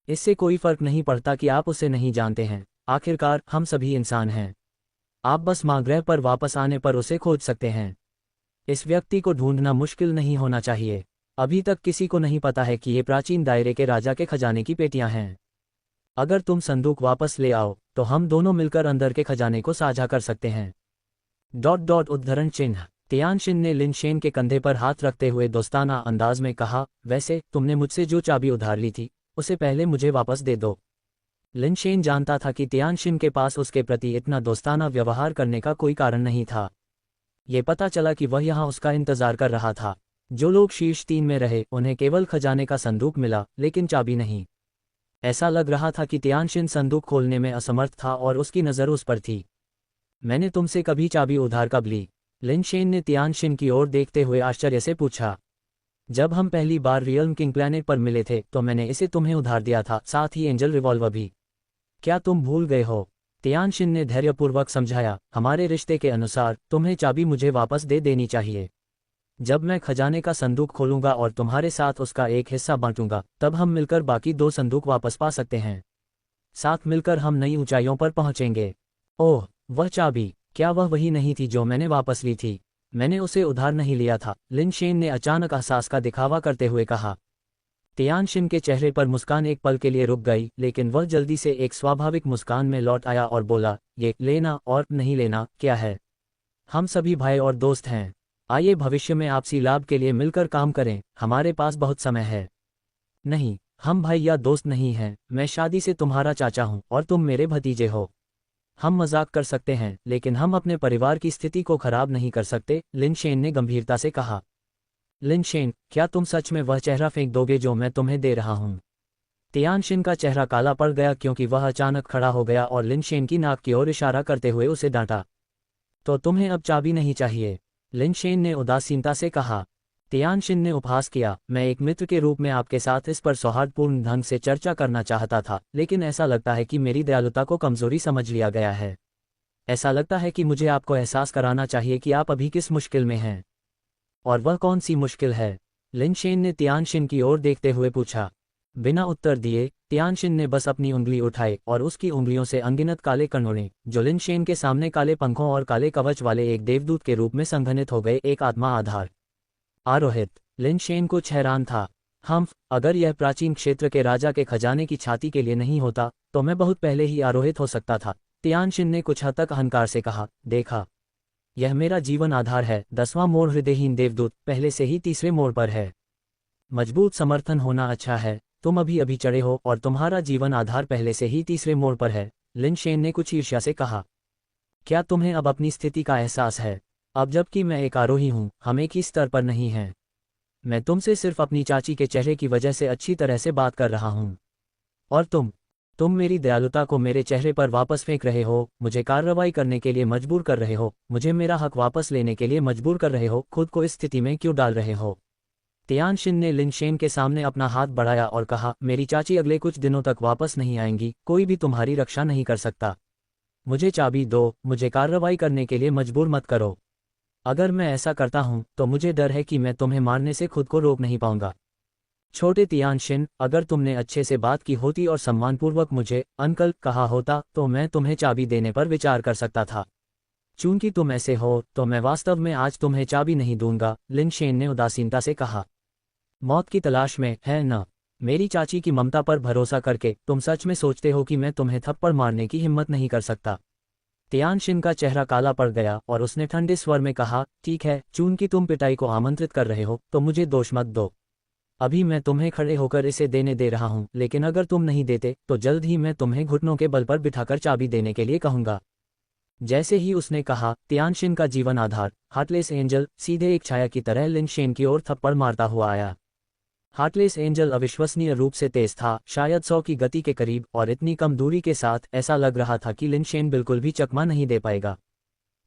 इससे कोई फर्क नहीं पड़ता कि आप उसे नहीं जानते हैं। आखिरकार हम सभी इंसान हैं। आप बस मां ग्रह पर वापस आने पर उसे खोज सकते हैं। इस व्यक्ति को ढूंढना मुश्किल नहीं होना चाहिए। अभी तक किसी को नहीं पता है कि ये प्राचीन दायरे के राजा के खजाने की पेटियां हैं। अगर तुम संदूक वापस ले आओ, तो हम दोनों मिलकर अंदर के खजाने को साझा कर सकते हैं। उद्धरण चिन्ह। तियानशिन ने लिन शेन के कंधे पर हाथ रखते हुए दोस्ताना अंदाज में कहा, वैसे तुमने मुझसे जो चाबी उधार ली थी, उसे पहले मुझे वापस दे दो। लिन शेन जानता था कि तियानशिन के पास उसके प्रति इतना दोस्ताना व्यवहार करने का कोई कारण नहीं था। ये पता चला कि वह यहाँ उसका इंतजार कर रहा था। जो लोग शीर्ष 3 में रहे उन्हें केवल खजाने का संदूक मिला, लेकिन चाबी नहीं। ऐसा लग रहा था कि तियानशिन संदूक खोलने में असमर्थ था और उसकी नज़र उस पर थी। मैंने तुमसे कभी चाबी उधार कब ली? लिनशेन ने तियानशिन की ओर देखते हुए आश्चर्य से पूछा। जब हम पहली बार रियल्म किंग प्लैनेट पर मिले थे तो मैंने इसे तुम्हें उधार दिया था, साथ ही एंजल रिवॉल्वर भी। क्या तुम भूल गए हो? तियानशिन ने धैर्यपूर्वक समझाया, हमारे रिश्ते के अनुसार तुम्हें चाबी मुझे वापस दे देनी चाहिए। जब मैं खजाने का संदूक खोलूंगा और तुम्हारे साथ उसका एक हिस्सा बांटूंगा, तब हम मिलकर बाकी 2 संदूक वापस पा सकते हैं। साथ मिलकर हम नई ऊंचाइयों पर पहुंचेंगे। ओह, वह चाबी, क्या वह वही नहीं थी जो मैंने वापस ली थी? मैंने उसे उधार नहीं लिया था, लिनशेन ने अचानक एहसास का दिखावा करते हुए कहा। तियानशिन के चेहरे पर मुस्कान एक पल के लिए रुक गई, लेकिन वह जल्दी से एक स्वाभाविक मुस्कान में लौट आया और बोला, ये लेना और नहीं लेना क्या है? हम सभी भाई और दोस्त हैं। आइए भविष्य में आपसी लाभ के लिए मिलकर काम करें, हमारे पास बहुत समय है। नहीं, हम भाई या दोस्त नहीं हैं, मैं शादी से तुम्हारा चाचा हूं और तुम मेरे भतीजे हो। हम मजाक कर सकते हैं, लेकिन हम अपने परिवार की स्थिति को खराब नहीं कर सकते, लिनशेन ने गंभीरता से कहा। लिनशेन, क्या तुम सच में वह चेहरा फेंक दोगे जो मैं तुम्हें दे रहा हूं? तियानशिन का चेहरा काला पड़ गया क्योंकि वह अचानक खड़ा हो गया और लिनशेन की नाक की ओर इशारा करते हुए उसे डांटा। तो तुम्हें अब चाबी नहीं चाहिए? लिनशेन ने उदासीनता से कहा। तियानशिन ने उपहास किया, मैं एक मित्र के रूप में आपके साथ इस पर सौहार्दपूर्ण ढंग से चर्चा करना चाहता था, लेकिन ऐसा लगता है कि मेरी दयालुता को कमजोरी समझ लिया गया है। ऐसा लगता है कि मुझे आपको एहसास कराना चाहिए कि आप अभी किस मुश्किल में हैं। और वह कौन सी मुश्किल है? लिनशेन ने तियानशिन की ओर देखते हुए पूछा। बिना उत्तर दिए तियानशिन ने बस अपनी उंगली उठाई और उसकी उंगलियों से अनगिनत काले कण उड़े, जो लिनशेन के सामने काले पंखों और काले कवच वाले एक देवदूत के रूप में संघनित हो गए, एक आत्मा आधार आरोहित। लिनशेन कुछ हैरान था। अगर यह प्राचीन क्षेत्र के राजा के खजाने की छाती के लिए नहीं होता तो मैं बहुत पहले ही आरोहित हो सकता था, तियानशिन ने कुछ हद तक अहंकार से कहा। देखा, यह मेरा जीवन आधार है। 10वां मोड़ हृदयहीन देवदूत पहले से ही तीसरे मोड़ पर है। मजबूत समर्थन होना अच्छा है। तुम अभी अभी चढ़े हो और तुम्हारा जीवन आधार पहले से ही तीसरे मोड़ पर है, लिनशेन ने कुछ ईर्ष्या से कहा। क्या तुम्हें अब अपनी स्थिति का एहसास है? अब जबकि मैं एक आरोही हूं, हम एक ही स्तर पर नहीं हैं। मैं तुमसे सिर्फ अपनी चाची के चेहरे की वजह से अच्छी तरह से बात कर रहा हूं। और तुम मेरी दयालुता को मेरे चेहरे पर वापस फेंक रहे हो, मुझे कार्रवाई करने के लिए मजबूर कर रहे हो, मुझे मेरा हक वापस लेने के लिए मजबूर कर रहे हो। खुद को इस स्थिति में क्यों डाल रहे हो? तियानशिन ने लिनशेन के सामने अपना हाथ बढ़ाया और कहा, मेरी चाची अगले कुछ दिनों तक वापस नहीं आएंगी, कोई भी तुम्हारी रक्षा नहीं कर सकता। मुझे चाबी दो, मुझे कार्रवाई करने के लिए मजबूर मत करो। अगर मैं ऐसा करता हूं तो मुझे डर है कि मैं तुम्हें मारने से खुद को रोक नहीं पाऊंगा। छोटे तियानशिन, अगर तुमने अच्छे से बात की होती और सम्मानपूर्वक मुझे अंकल कहा होता तो मैं तुम्हें चाबी देने पर विचार कर सकता था। चूंकि तुम ऐसे हो तो मैं वास्तव में आज तुम्हें चाबी नहीं दूंगा, लिनशेन ने उदासीनता से कहा। मौत की तलाश में, है न? मेरी चाची की ममता पर भरोसा करके तुम सच में सोचते हो कि मैं तुम्हें थप्पड़ मारने की हिम्मत नहीं कर सकता? तियानशिन का चेहरा काला पड़ गया और उसने ठंडे स्वर में कहा, ठीक है, चूंकि तुम पिटाई को आमंत्रित कर रहे हो तो मुझे दोष मत दो। अभी मैं तुम्हें खड़े होकर इसे देने दे रहा हूं, लेकिन अगर तुम नहीं देते तो जल्द ही मैं तुम्हें घुटनों के बल पर बिठाकर चाबी देने के लिए कहूंगा। जैसे ही उसने कहा, तियानशिन का जीवन आधार हार्टलेस एंजल सीधे एक छाया की तरह लिनशेन की ओर थप्पड़ मारता हुआ आया। हार्टलेस एंजल अविश्वसनीय रूप से तेज था, शायद 100 की गति के करीब, और इतनी कम दूरी के साथ ऐसा लग रहा था कि लिनशेन बिल्कुल भी चकमा नहीं दे पाएगा।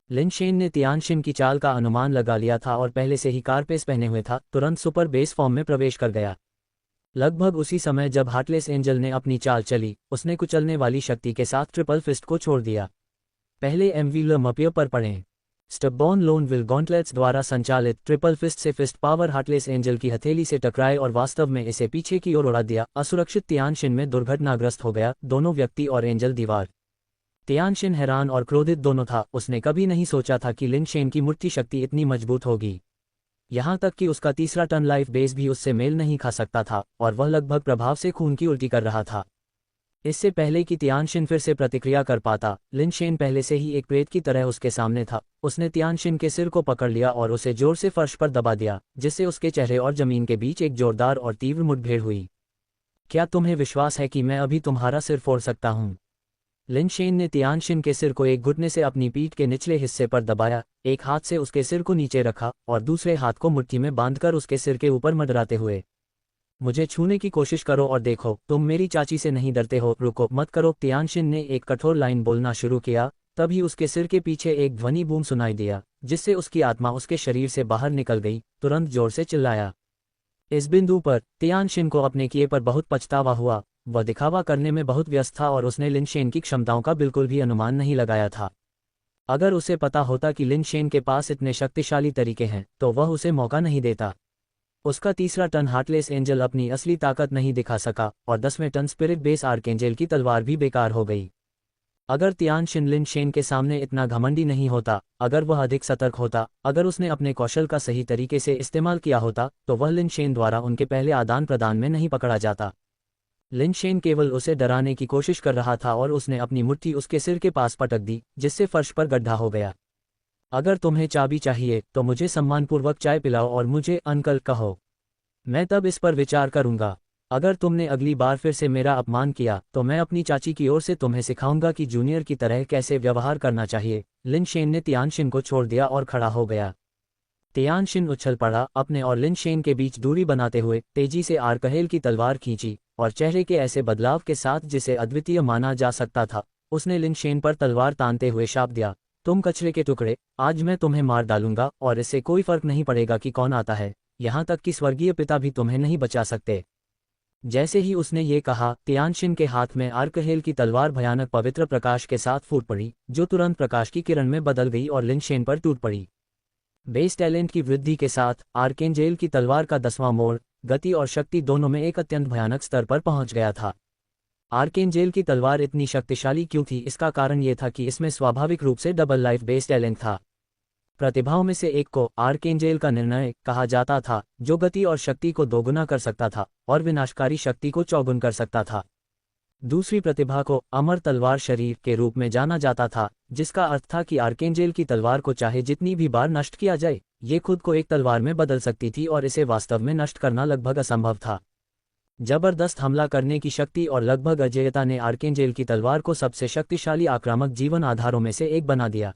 लिनशेन ने तियानशिन की चाल का अनुमान लगा लिया था और पहले से ही कारपेस पहने हुए था, तुरंत सुपर बेस फॉर्म में प्रवेश कर गया। लगभग उसी समय जब हार्टलेस एंजल ने अपनी चाल चली, उसने कुचलने वाली शक्ति के साथ ट्रिपल फिस्ट को छोड़ दिया। पहले एमवील मपियो पर पढ़ें। स्टबबॉर्न लोन विल गॉन्टलेट्स द्वारा संचालित ट्रिपल फिस्ट से फिस्ट पावर हार्टलेस एंजल की हथेली से टकराए और वास्तव में इसे पीछे की ओर उड़ा दिया। असुरक्षित तियानशिन में दुर्घटनाग्रस्त हो गया, दोनों व्यक्ति और एंजल दीवार। तियानशिन हैरान और क्रोधित दोनों था। उसने कभी नहीं सोचा था कि लिनशेन की मुट्ठी शक्ति इतनी मजबूत होगी। यहां तक कि उसका तीसरा टन लाइफ बेस भी उससे मेल नहीं खा सकता था और वह लगभग प्रभाव से खून की उल्टी कर रहा था। इससे पहले कि तियानशिन फिर से प्रतिक्रिया कर पाता, लिनशेन पहले से ही एक प्रेत की तरह उसके सामने था। उसने तियानशिन के सिर को पकड़ लिया और उसे जोर से फर्श पर दबा दिया, जिससे उसके चेहरे और जमीन के बीच एक जोरदार और तीव्र मुठभेड़ हुई। क्या तुम्हें विश्वास है कि मैं अभी तुम्हारा सिर फोड़ सकता हूं? लिनशेन ने तियानशिन के सिर को एक घुटने से अपनी पीठ के निचले हिस्से पर दबाया, एक हाथ से उसके सिर को नीचे रखा और दूसरे हाथ को मुट्ठी में बांधकर उसके सिर के ऊपर मंडराते हुए, मुझे छूने की कोशिश करो और देखो, तुम मेरी चाची से नहीं डरते हो, रुको मत करो। तियानशिन ने एक कठोर लाइन बोलना शुरू किया, तभी उसके सिर के पीछे एक ध्वनि बूम सुनाई दिया, जिससे उसकी आत्मा उसके शरीर से बाहर निकल गई। तुरंत जोर से चिल्लाया। इस बिंदु पर तियानशिन को अपने किए पर बहुत पछतावा हुआ। वह दिखावा करने में बहुत व्यस्त था और उसने लिनशेन की क्षमताओं का बिल्कुल भी अनुमान नहीं लगाया था। अगर उसे पता होता कि लिनशेन के पास इतने शक्तिशाली तरीके हैं तो वह उसे मौका नहीं देता। उसका तीसरा टन हार्टलेस एंजल अपनी असली ताकत नहीं दिखा सका और 10वें टन स्पिरिट बेस आर्कएंजल की तलवार भी बेकार हो गई। अगर तियानशिन लिनशेन के सामने इतना घमंडी नहीं होता, अगर वह अधिक सतर्क होता, अगर उसने अपने कौशल का सही तरीके से इस्तेमाल किया होता, तो वह लिनशेन द्वारा उनके पहले आदान प्रदान में नहीं पकड़ा जाता। लिनशेन केवल उसे डराने की कोशिश कर रहा था और उसने अपनी मुट्ठी उसके सिर के पास पटक दी, जिससे फर्श पर गड्ढा हो गया। अगर तुम्हें चाबी चाहिए तो मुझे सम्मानपूर्वक चाय पिलाओ और मुझे अंकल कहो, मैं तब इस पर विचार करूंगा। अगर तुमने अगली बार फिर से मेरा अपमान किया तो मैं अपनी चाची की ओर से तुम्हें सिखाऊंगा कि जूनियर की तरह कैसे व्यवहार करना चाहिए। लिनशेन ने तियानशिन को छोड़ दिया और खड़ा हो गया। तियानशिन उछल पड़ा, अपने और लिनशेन के बीच दूरी बनाते हुए तेजी से आर्कहेल की तलवार खींची और चेहरे के ऐसे बदलाव के साथ जिसे अद्वितीय माना जा सकता था, उसने लिनशेन पर तलवार तानते हुए शाप दिया, तुम कचरे के टुकड़े, आज मैं तुम्हें मार डालूंगा और इससे कोई फर्क नहीं पड़ेगा कि कौन आता है, यहाँ तक कि स्वर्गीय पिता भी तुम्हें नहीं बचा सकते। जैसे ही उसने ये कहा, तियानशिन के हाथ में आर्कहेल की तलवार भयानक पवित्र प्रकाश के साथ फूट पड़ी, जो तुरंत प्रकाश की किरण में बदल गई और लिनशेन पर टूट पड़ी। बेस टैलेंट की वृद्धि के साथ आर्कएंजल की तलवार का 10वां मोड़ गति और शक्ति दोनों में एक अत्यंत भयानक स्तर पर पहुंच गया था। आर्कएंजल की तलवार इतनी शक्तिशाली क्यों थी, इसका कारण यह था कि इसमें स्वाभाविक रूप से डबल लाइफ बेस टैलेंट था। प्रतिभाओं में से एक को आर्कएंजल का निर्णय कहा जाता था, जो गति और शक्ति को दोगुना कर सकता था और विनाशकारी शक्ति को चौगुन कर सकता था। दूसरी प्रतिभा को अमर तलवार शरीर के रूप में जाना जाता था, जिसका अर्थ था कि आर्कएंजल की तलवार को चाहे जितनी भी बार नष्ट किया जाए, ये खुद को एक तलवार में बदल सकती थी और इसे वास्तव में नष्ट करना लगभग असंभव था। जबरदस्त हमला करने की शक्ति और लगभग अजेयता ने आर्कएंजल की तलवार को सबसे शक्तिशाली आक्रामक जीवन आधारों में से एक बना दिया।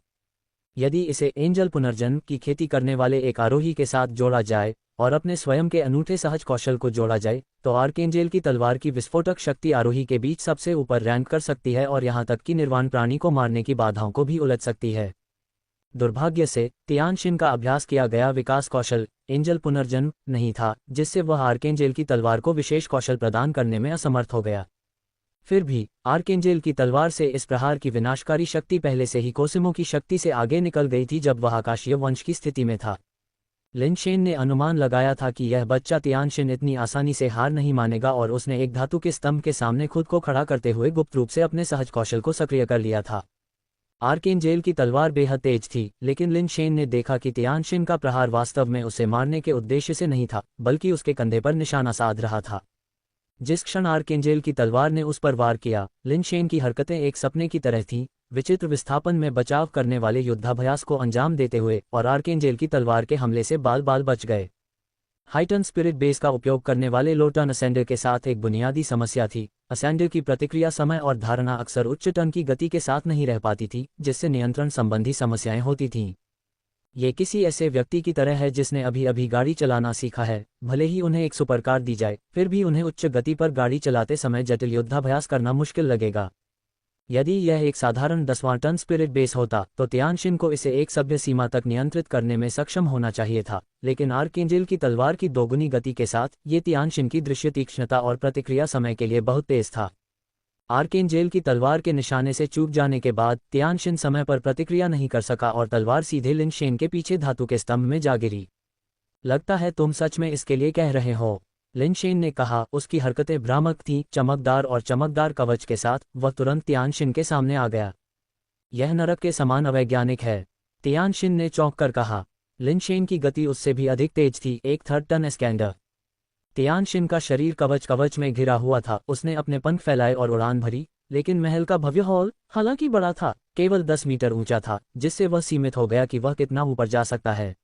यदि इसे एंजल पुनर्जन्म की खेती करने वाले एक आरोही के साथ जोड़ा जाए और अपने स्वयं के अनूठे सहज कौशल को जोड़ा जाए, तो आर्कएंजल की तलवार की विस्फोटक शक्ति आरोही के बीच सबसे ऊपर रैंक कर सकती है और यहाँ तक कि निर्वाण प्राणी को मारने की बाधाओं को भी उलझ सकती है। दुर्भाग्य से तियानशिन का अभ्यास किया गया विकास कौशल एंजल पुनर्जन्म नहीं था, जिससे वह आर्कएंजल की तलवार को विशेष कौशल प्रदान करने में असमर्थ हो गया। फिर भी आर्कएंजल की तलवार से इस प्रहार की विनाशकारी शक्ति पहले से ही कोसिमो की शक्ति से आगे निकल गई थी जब वह आकाशीय वंश की स्थिति में था। लिनशेन ने अनुमान लगाया था कि यह बच्चा तियानशिन इतनी आसानी से हार नहीं मानेगा और उसने एक धातु के स्तंभ के सामने खुद को खड़ा करते हुए गुप्त रूप से अपने सहज कौशल को सक्रिय कर लिया था। आर्कएंजल की तलवार बेहद तेज थी, लेकिन लिनशेन ने देखा कि तियानशिन का प्रहार वास्तव में उसे मारने के उद्देश्य से नहीं था, बल्कि उसके कंधे पर निशाना साध रहा था। जिस क्षण आर्कएंजल की तलवार ने उस पर वार किया, लिनशेन की हरकतें एक सपने की तरह थीं, विचित्र विस्थापन में बचाव करने वाले युद्धाभ्यास को अंजाम देते हुए और आर्कएंजल की तलवार के हमले से बाल बाल बच गए। हाइटन स्पिरिट बेस का उपयोग करने वाले लो टर्न असेंडर के साथ एक बुनियादी समस्या थी। असेंडर की प्रतिक्रिया समय और धारणा अक्सर उच्च टर्न की गति के साथ नहीं रह पाती थी, जिससे नियंत्रण संबंधी समस्याएं होती थीं। ये किसी ऐसे व्यक्ति की तरह है जिसने अभी अभी गाड़ी चलाना सीखा है, भले ही उन्हें एक सुपरकार दी जाए, फिर भी उन्हें उच्च गति पर गाड़ी चलाते समय जटिल युद्धाभ्यास करना मुश्किल लगेगा। यदि यह एक साधारण 10वां टन स्पिरिट बेस होता तो तियानशिन को इसे एक सभ्य सीमा तक नियंत्रित करने में सक्षम होना चाहिए था, लेकिन आर्कएंजल की तलवार की दोगुनी गति के साथ ये तियानशिन की दृश्य तीक्ष्णता और प्रतिक्रिया समय के लिए बहुत तेज था। आर्कएंजल की तलवार के निशाने से चूक जाने के बाद तियानशिन समय पर प्रतिक्रिया नहीं कर सका और तलवार सीधे लिनशेन के पीछे धातु के स्तंभ में जा गिरी। लगता है तुम सच में इसके लिए कह रहे हो, लिनशेन ने कहा। उसकी हरकतें भ्रामक थीं, चमकदार और चमकदार कवच के साथ वह तुरंत तियानशिन के सामने आ गया। यह नरक के समान अवैज्ञानिक है, तियानशिन ने चौंक कर कहा। लिनशेन की गति उससे भी अधिक तेज थी, एक 3rd टन एस्कैंडर। तियानशिन का शरीर कवच में घिरा हुआ था। उसने अपने पंख फैलाए और उड़ान भरी, लेकिन महल का भव्य हॉल, हालांकि बड़ा था, केवल 10 मीटर ऊंचा था, जिससे वह सीमित हो गया कि वह कितना ऊपर जा सकता है।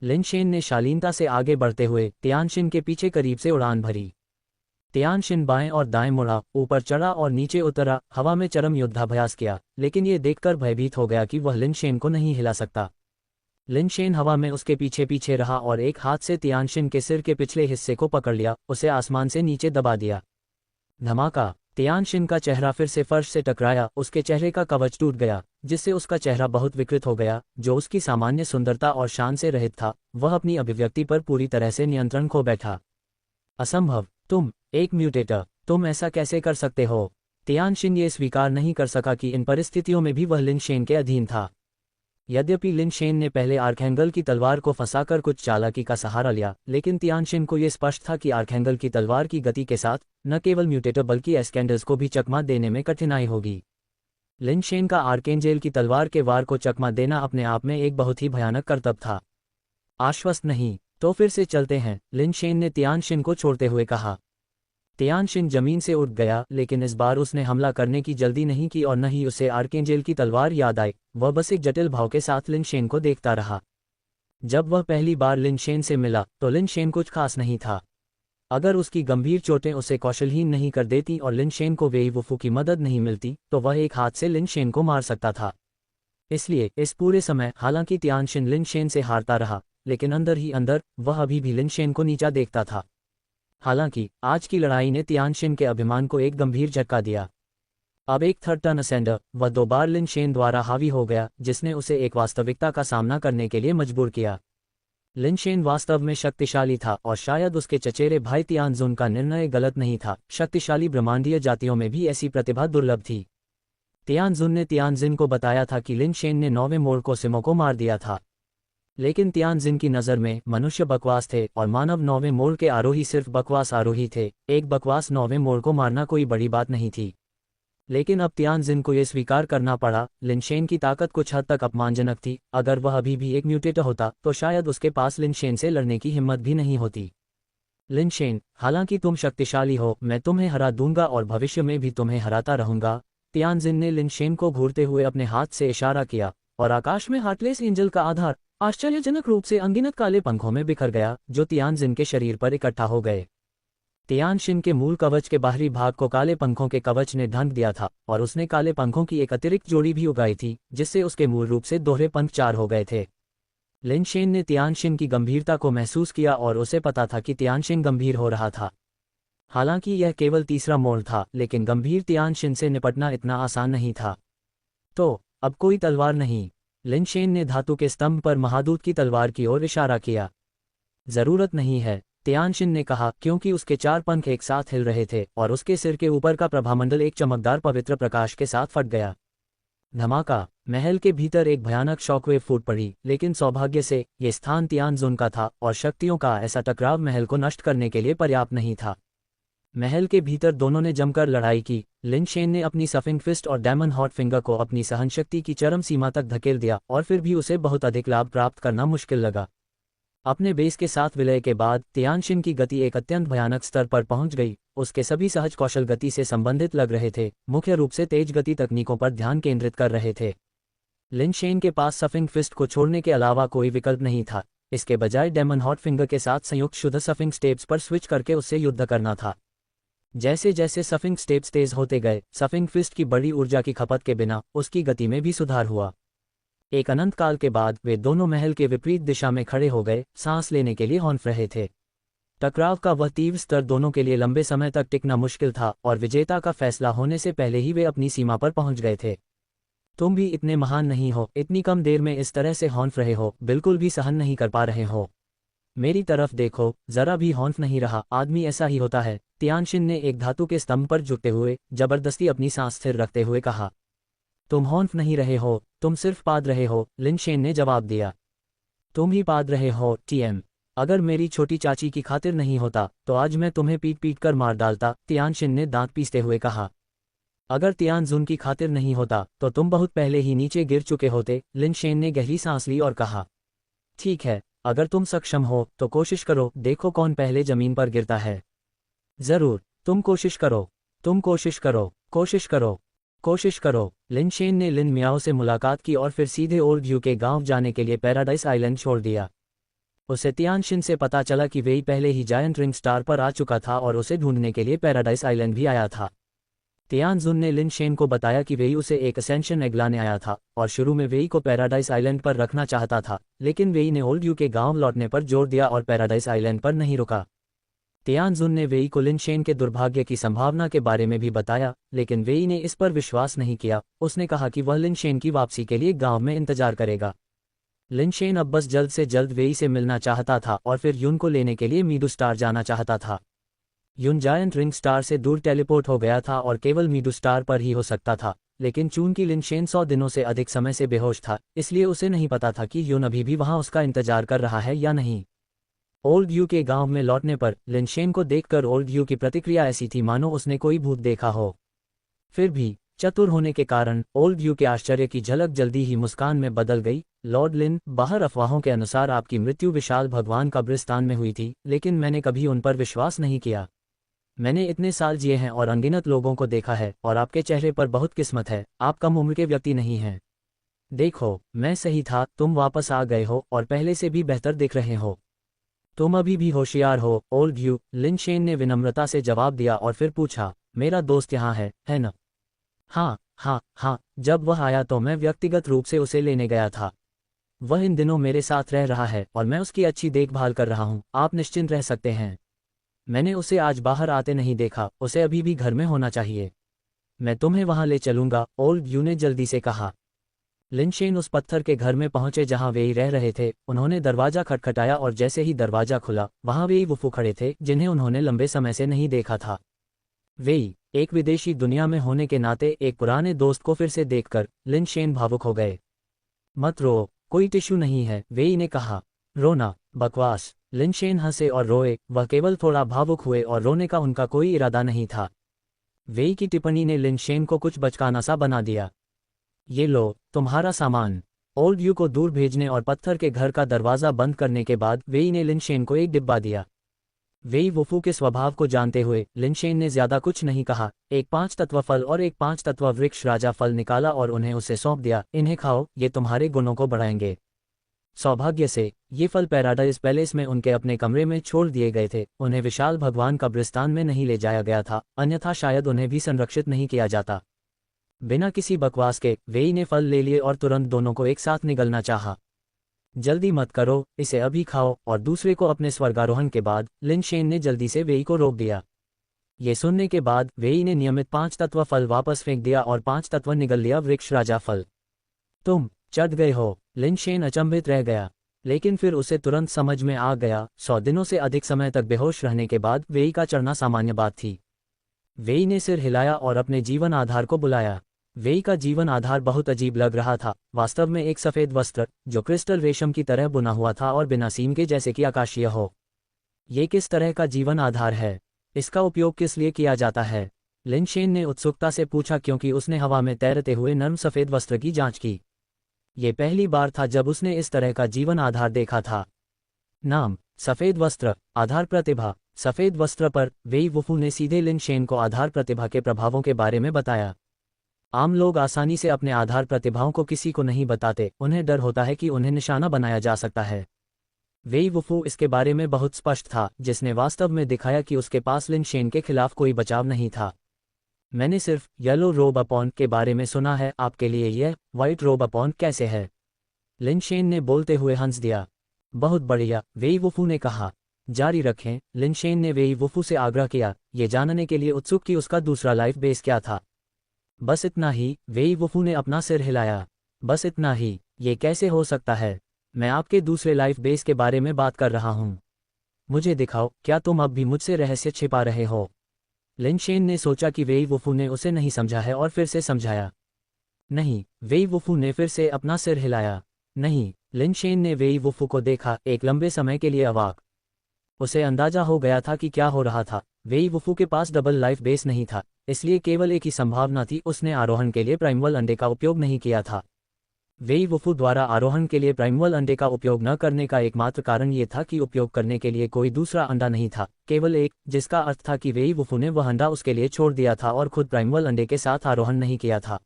लिनशेन ने शालीनता से आगे बढ़ते हुए तियानशिन के पीछे करीब से उड़ान भरी। तियानशिन बाएं और दाएं मुड़ा, ऊपर चढ़ा और नीचे उतरा, हवा में चरम युद्धाभ्यास किया, लेकिन ये देखकर भयभीत हो गया कि वह लिनशेन को नहीं हिला सकता। लिनशेन हवा में उसके पीछे पीछे रहा और एक हाथ से तियानशिन के सिर के पिछले हिस्से को पकड़ लिया, उसे आसमान से नीचे दबा दिया। धमाका! तियानशिन का चेहरा फिर से फर्श से टकराया, उसके चेहरे का कवच टूट गया, जिससे उसका चेहरा बहुत विकृत हो गया, जो उसकी सामान्य सुंदरता और शान से रहित था। वह अपनी अभिव्यक्ति पर पूरी तरह से नियंत्रण खो बैठा। असंभव! तुम एक म्यूटेटर, तुम ऐसा कैसे कर सकते हो? तियानशिन ये स्वीकार नहीं कर सका कि इन परिस्थितियों में भी वह लिनशेन के अधीन था। यद्यपि लिनशेन ने पहले आर्कहेंगल की तलवार को फंसाकर कुछ चालाकी का सहारा लिया, लेकिन तियानशिन को यह स्पष्ट था कि आर्कहेंगल की तलवार की गति के साथ न केवल म्यूटेटर बल्कि एस्केंडल्स को भी चकमा देने में कठिनाई होगी। लिनशेन का आर्केंजेल की तलवार के वार को चकमा देना अपने आप में एक बहुत ही भयानक करतब था। आश्वस्त नहीं, तो फिर से चलते हैं, लिनशेन ने तियानशिन को छोड़ते हुए कहा। तियानशिन जमीन से उठ गया, लेकिन इस बार उसने हमला करने की जल्दी नहीं की और न ही उसे आर्केंजेल की तलवार याद आई। वह बस एक जटिल भाव के साथ लिनशेन को देखता रहा। जब वह पहली बार लिनशेन से मिला तो लिनशेन कुछ खास नहीं था। अगर उसकी गंभीर चोटें उसे कौशलहीन नहीं कर देती और लिनशेन को वेईवुफू की मदद नहीं मिलती, तो वह एक हाथ से लिनशेन को मार सकता था। इसलिए इस पूरे समय हालांकि तियानशिन लिनशेन से हारता रहा, लेकिन अंदर ही अंदर वह अभी भी लिनशेन को नीचा देखता था। हालांकि आज की लड़ाई ने तियानशिन के अभिमान को एक गंभीर झटका दिया। अब एक थर्ड टर्न असेंडर, वह 2 बार लिनशेन द्वारा हावी हो गया, जिसने उसे एक वास्तविकता का सामना करने के लिए मजबूर किया। लिनशेन वास्तव में शक्तिशाली था और शायद उसके चचेरे भाई तियानजुन का निर्णय गलत नहीं था। शक्तिशाली ब्रह्मांडीय जातियों में भी ऐसी प्रतिभा दुर्लभ थी। तियानजुन ने तियानजिन को बताया था कि लिनशेन ने 9वें मोड़ कोसिमो को मार दिया था, लेकिन तियानजिन की नज़र में मनुष्य बकवास थे और मानव 9वें मोड़ के आरोही सिर्फ बकवास आरोही थे। एक बकवास 9वें मोड़ को मारना कोई बड़ी बात नहीं थी। लेकिन अब तियानजिन को यह स्वीकार करना पड़ा, लिनशेन की ताकत कुछ हद तक अपमानजनक थी। अगर वह अभी भी एक म्यूटेटर होता तो शायद उसके पास लिनशेन से लड़ने की हिम्मत भी नहीं होती। लिनशेन, हालांकि तुम शक्तिशाली हो, मैं तुम्हें हरा दूंगा और भविष्य में भी तुम्हें हराता रहूंगा। तियानजिन ने लिनशेन को घूरते हुए अपने हाथ से इशारा किया और आकाश में हार्टलेस एंजल का आधार आश्चर्यजनक रूप से अनगिनत काले पंखों में बिखर गया, जो तियानजिन के शरीर पर इकट्ठा हो गए। तियानशिन के मूल कवच के बाहरी भाग को काले पंखों के कवच ने ढक दिया था और उसने काले पंखों की एक अतिरिक्त जोड़ी भी उगाई थी, जिससे उसके मूल रूप से दोहरे पंख 4 हो गए थे। लिनशेन ने तियानशिन की गंभीरता को महसूस किया और उसे पता था कि तियानशिन गंभीर हो रहा था। हालांकि यह केवल तीसरा मोड़ था, लेकिन गंभीर तियानशिन से निपटना इतना आसान नहीं था। तो अब कोई तलवार नहीं। लिनशेन ने धातु के स्तंभ पर महादूत की तलवार की ओर इशारा किया। जरूरत नहीं है, तियानशिन ने कहा, क्योंकि उसके 4 पंख एक साथ हिल रहे थे और उसके सिर के ऊपर का प्रभामंडल एक चमकदार पवित्र प्रकाश के साथ फट गया। धमाका! महल के भीतर एक भयानक शॉकवेव फूट पड़ी, लेकिन सौभाग्य से ये स्थान तियानजुन का था और शक्तियों का ऐसा टकराव महल को नष्ट करने के लिए पर्याप्त नहीं था। महल के भीतर दोनों ने जमकर लड़ाई की। लिनशेन ने अपनी सफिंग फिस्ट और डायमंड हॉट फिंगर को अपनी सहनशक्ति की चरम सीमा तक धकेल दिया और फिर भी उसे बहुत अधिक लाभ प्राप्त करना मुश्किल लगा। अपने बेस के साथ विलय के बाद तियानशिन की गति एक अत्यंत भयानक स्तर पर पहुंच गई। उसके सभी सहज कौशल गति से संबंधित लग रहे थे, मुख्य रूप से तेज गति तकनीकों पर ध्यान केंद्रित कर रहे थे। लिनशेन के पास सफिंग फिस्ट को छोड़ने के अलावा कोई विकल्प नहीं था। इसके बजाय डायमंड हॉट फिंगर के साथ संयुक्त शुद्ध सफिंग स्टेप्स पर स्विच करके उससे युद्ध करना था। जैसे जैसे सफिंग स्टेप्स तेज होते गए, सफिंग फिस्ट की बड़ी ऊर्जा की खपत के बिना उसकी गति में भी सुधार हुआ। एक अनंत काल के बाद वे दोनों महल के विपरीत दिशा में खड़े हो गए, सांस लेने के लिए हौंफ रहे थे। टकराव का वह तीव्र स्तर दोनों के लिए लंबे समय तक टिकना मुश्किल था और विजेता का फैसला होने से पहले ही वे अपनी सीमा पर पहुंच गए थे। तुम भी इतने महान नहीं हो, इतनी कम देर में इस तरह से हौंफ रहे हो, बिल्कुल भी सहन नहीं कर पा रहे हो। मेरी तरफ देखो, जरा भी हौंफ नहीं रहा। आदमी ऐसा ही होता है, तियानशिन ने एक धातु के स्तंभ पर झुकते हुए जबरदस्ती अपनी सांस स्थिर रखते हुए कहा। तुम हौंफ नहीं रहे हो, तुम सिर्फ पाद रहे हो, लिनशेन ने जवाब दिया। तुम ही पाद रहे हो, टीएम। अगर मेरी छोटी चाची की खातिर नहीं होता तो आज मैं तुम्हें पीट पीट कर मार डालता, तियानशिन ने दांत पीसते हुए कहा। अगर तियानजुन की खातिर नहीं होता तो तुम बहुत पहले ही नीचे गिर चुके होते, लिनशेन ने गहरी सांस ली और कहा। ठीक है, अगर तुम सक्षम हो तो कोशिश करो, देखो कौन पहले जमीन पर गिरता है। जरूर, तुम कोशिश करो, तुम कोशिश करो, कोशिश करो, कोशिश करो। लिनशेन ने लिन मियाओ से मुलाकात की और फिर सीधे ओल्ड व्यू के गांव जाने के लिए पैराडाइस आइलैंड छोड़ दिया। उसे तियानशिन से पता चला कि वेई पहले ही जायंट रिंग स्टार पर आ चुका था और उसे ढूंढने के लिए पैराडाइज आइलैंड भी आया था। तियानजुन ने लिन शेन को बताया कि वेई उसे एक असेंशन एग लाने आया था और शुरू में वेई को पैराडाइज आइलैंड पर रखना चाहता था, लेकिन वेई ने ओल्ड यू के गांव लौटने पर जोर दिया और पैराडाइज आइलैंड पर नहीं रुका। तियानजुन ने वेई को लिन शेन के दुर्भाग्य की संभावना के बारे में भी बताया, लेकिन वेई ने इस पर विश्वास नहीं किया। उसने कहा कि वह लिन शेन की वापसी के लिए गांव में इंतजार करेगा। लिन शेन अब बस जल्द से जल्द वेई से मिलना चाहता था और फिर युन को लेने के लिए मीडू स्टार जाना चाहता था। युन जायंट रिंग स्टार से दूर टेलीपोर्ट हो गया था और केवल मीडू स्टार पर ही हो सकता था, लेकिन चूंकि लिन शेन 100 दिनों से अधिक समय से बेहोश था, इसलिए उसे नहीं पता था कि युन अभी भी वहां उसका इंतजार कर रहा है या नहीं। ओल्ड यू के गांव में लौटने पर लिन शेन को देखकर ओल्ड यू की प्रतिक्रिया ऐसी थी मानो उसने कोई भूत देखा हो। फिर भी चतुर होने के कारण ओल्ड यू के आश्चर्य की झलक जल्दी ही मुस्कान में बदल गई। लॉर्ड लिन, बाहर अफवाहों के अनुसार आपकी मृत्यु विशाल भगवान कब्रिस्तान में हुई थी, लेकिन मैंने कभी उन पर विश्वास नहीं किया। मैंने इतने साल जिए हैं और अनगिनत लोगों को देखा है और आपके चेहरे पर बहुत किस्मत है। आप कम उम्र के व्यक्ति नहीं हैं। देखो, मैं सही था, तुम वापस आ गए हो और पहले से भी बेहतर दिख रहे हो। तुम अभी भी होशियार हो, ओल्ड यू, लिन शेन ने विनम्रता से जवाब दिया और फिर पूछा, मेरा दोस्त यहाँ है न? हाँ हाँ हाँ, जब वह आया तो मैं व्यक्तिगत रूप से उसे लेने गया था। वह इन दिनों मेरे साथ रह रहा है और मैं उसकी अच्छी देखभाल कर रहा हूँ, आप निश्चिंत रह सकते हैं। मैंने उसे आज बाहर आते नहीं देखा, उसे अभी भी घर में होना चाहिए। मैं तुम्हें वहां ले चलूंगा, ओल्ड यू ने जल्दी से कहा। लिन शेन उस पत्थर के घर में पहुंचे जहां वेई रह रहे थे। उन्होंने दरवाजा खटखटाया और जैसे ही दरवाजा खुला, वहां वेई वुफू खड़े थे, जिन्हें उन्होंने लंबे समय से नहीं देखा था। वेई, एक विदेशी दुनिया में होने के नाते एक पुराने दोस्त को फिर से देखकर लिन शेन भावुक हो गए। मत रो, कोई टिश्यू नहीं है, वेई ने कहा। रोना, बकवास। लिन शेन हंसे और रोए, वह केवल थोड़ा भावुक हुए और रोने का उनका कोई इरादा नहीं था। वेई की टिप्पणी ने लिन शेन को कुछ बचकाना सा बना दिया। ये लो, तुम्हारा सामान। ओल्ड यू को दूर भेजने और पत्थर के घर का दरवाजा बंद करने के बाद वेई ने लिन शेन को एक डिब्बा दिया। वेई वुफू के स्वभाव को जानते हुए लिन शेन ने ज्यादा कुछ नहीं कहा। एक 5 तत्व फल और एक 5 तत्व वृक्ष राजा फल निकाला और उन्हें उसे सौंप दिया। इन्हें खाओ, ये तुम्हारे गुणों को बढ़ाएंगे। सौभाग्य से ये फल पैराडाइज पैलेस में उनके अपने कमरे में छोड़ दिए गए थे। उन्हें विशाल भगवान कब्रिस्तान में नहीं ले जाया गया था, अन्यथा शायद उन्हें भी संरक्षित नहीं किया जाता। बिना किसी बकवास के वेई ने फल ले लिए और तुरंत दोनों को एक साथ निगलना चाहा। जल्दी मत करो, इसे अभी खाओ और दूसरे को अपने स्वर्गारोहण के बाद लिन शेन ने जल्दी से वेई को रोक दिया। ये सुनने के बाद वेई ने नियमित 5 तत्व फल वापस फेंक दिया और 5 तत्व निगल लिया वृक्ष राजा फल। तुम चढ़ गए हो, लिन शेन अचंभित रह गया, लेकिन फिर उसे तुरंत समझ में आ गया। 100 दिनों से अधिक समय तक बेहोश रहने के बाद वेई का चढ़ना सामान्य बात थी। वेई ने सिर हिलाया और अपने जीवन आधार को बुलाया। वेई का जीवन आधार बहुत अजीब लग रहा था। वास्तव में एक सफेद वस्त्र जो क्रिस्टल रेशम की तरह बुना हुआ था और बिना सीम के, जैसे कि आकाशीय हो। ये किस तरह का जीवन आधार है? इसका उपयोग किस लिए किया जाता है? लिन शेन ने उत्सुकता से पूछा, क्योंकि उसने हवा में तैरते हुए नर्म सफेद वस्त्र की जांच की। ये पहली बार था जब उसने इस तरह का जीवन आधार देखा था। नाम, सफेद वस्त्र, आधार प्रतिभा। सफेद वस्त्र पर वेई वुफू ने सीधे लिन शेन को आधार प्रतिभा के प्रभावों के बारे में बताया। आम लोग आसानी से अपने आधार प्रतिभाओं को किसी को नहीं बताते, उन्हें डर होता है कि उन्हें निशाना बनाया जा सकता है। वेई वुफू इसके बारे में बहुत स्पष्ट था, जिसने वास्तव में दिखाया कि उसके पास लिन शेन के खिलाफ कोई बचाव नहीं था। मैंने सिर्फ येलो रोब अपॉन के बारे में सुना है, आपके लिए यह व्हाइट रोब अपॉन कैसे है? लिन शेन ने बोलते हुए हंस दिया। बहुत बढ़िया, वेई वुफू ने कहा। जारी रखें, लिन शेन ने वेई वुफू से आग्रह किया, ये जानने के लिए उत्सुक कि उसका दूसरा लाइफ बेस क्या था। बस इतना ही, वेई वुफू ने अपना सिर हिलाया। बस इतना ही, ये कैसे हो सकता है? मैं आपके दूसरे लाइफ बेस के बारे में बात कर रहा हूँ। मुझे दिखाओ, क्या तुम अब भी मुझसे रहस्य छिपा रहे हो? लिन शेन ने सोचा कि वेई वुफू ने उसे नहीं समझा है और फिर से समझाया। नहीं, वेई वुफू ने फिर से अपना सिर हिलाया। नहीं। लिन शेन ने वेई वुफू को देखा, एक लंबे समय के लिए अवाक। उसे अंदाजा हो गया था कि क्या हो रहा था। वेई वुफू के पास डबल लाइफ बेस नहीं था, इसलिए केवल एक ही संभावना थी, उसने आरोहण के लिए प्राइमवल अंडे का उपयोग नहीं किया था। वेई वुफू द्वारा आरोहण के लिए प्राइमवल अंडे का उपयोग न करने का एकमात्र कारण ये था कि उपयोग करने के लिए कोई दूसरा अंडा नहीं था, केवल एक, जिसका अर्थ था कि वेई वुफू ने वह अंडा उसके लिए छोड़ दिया था और खुद प्राइमवल अंडे के साथ आरोहण नहीं किया था।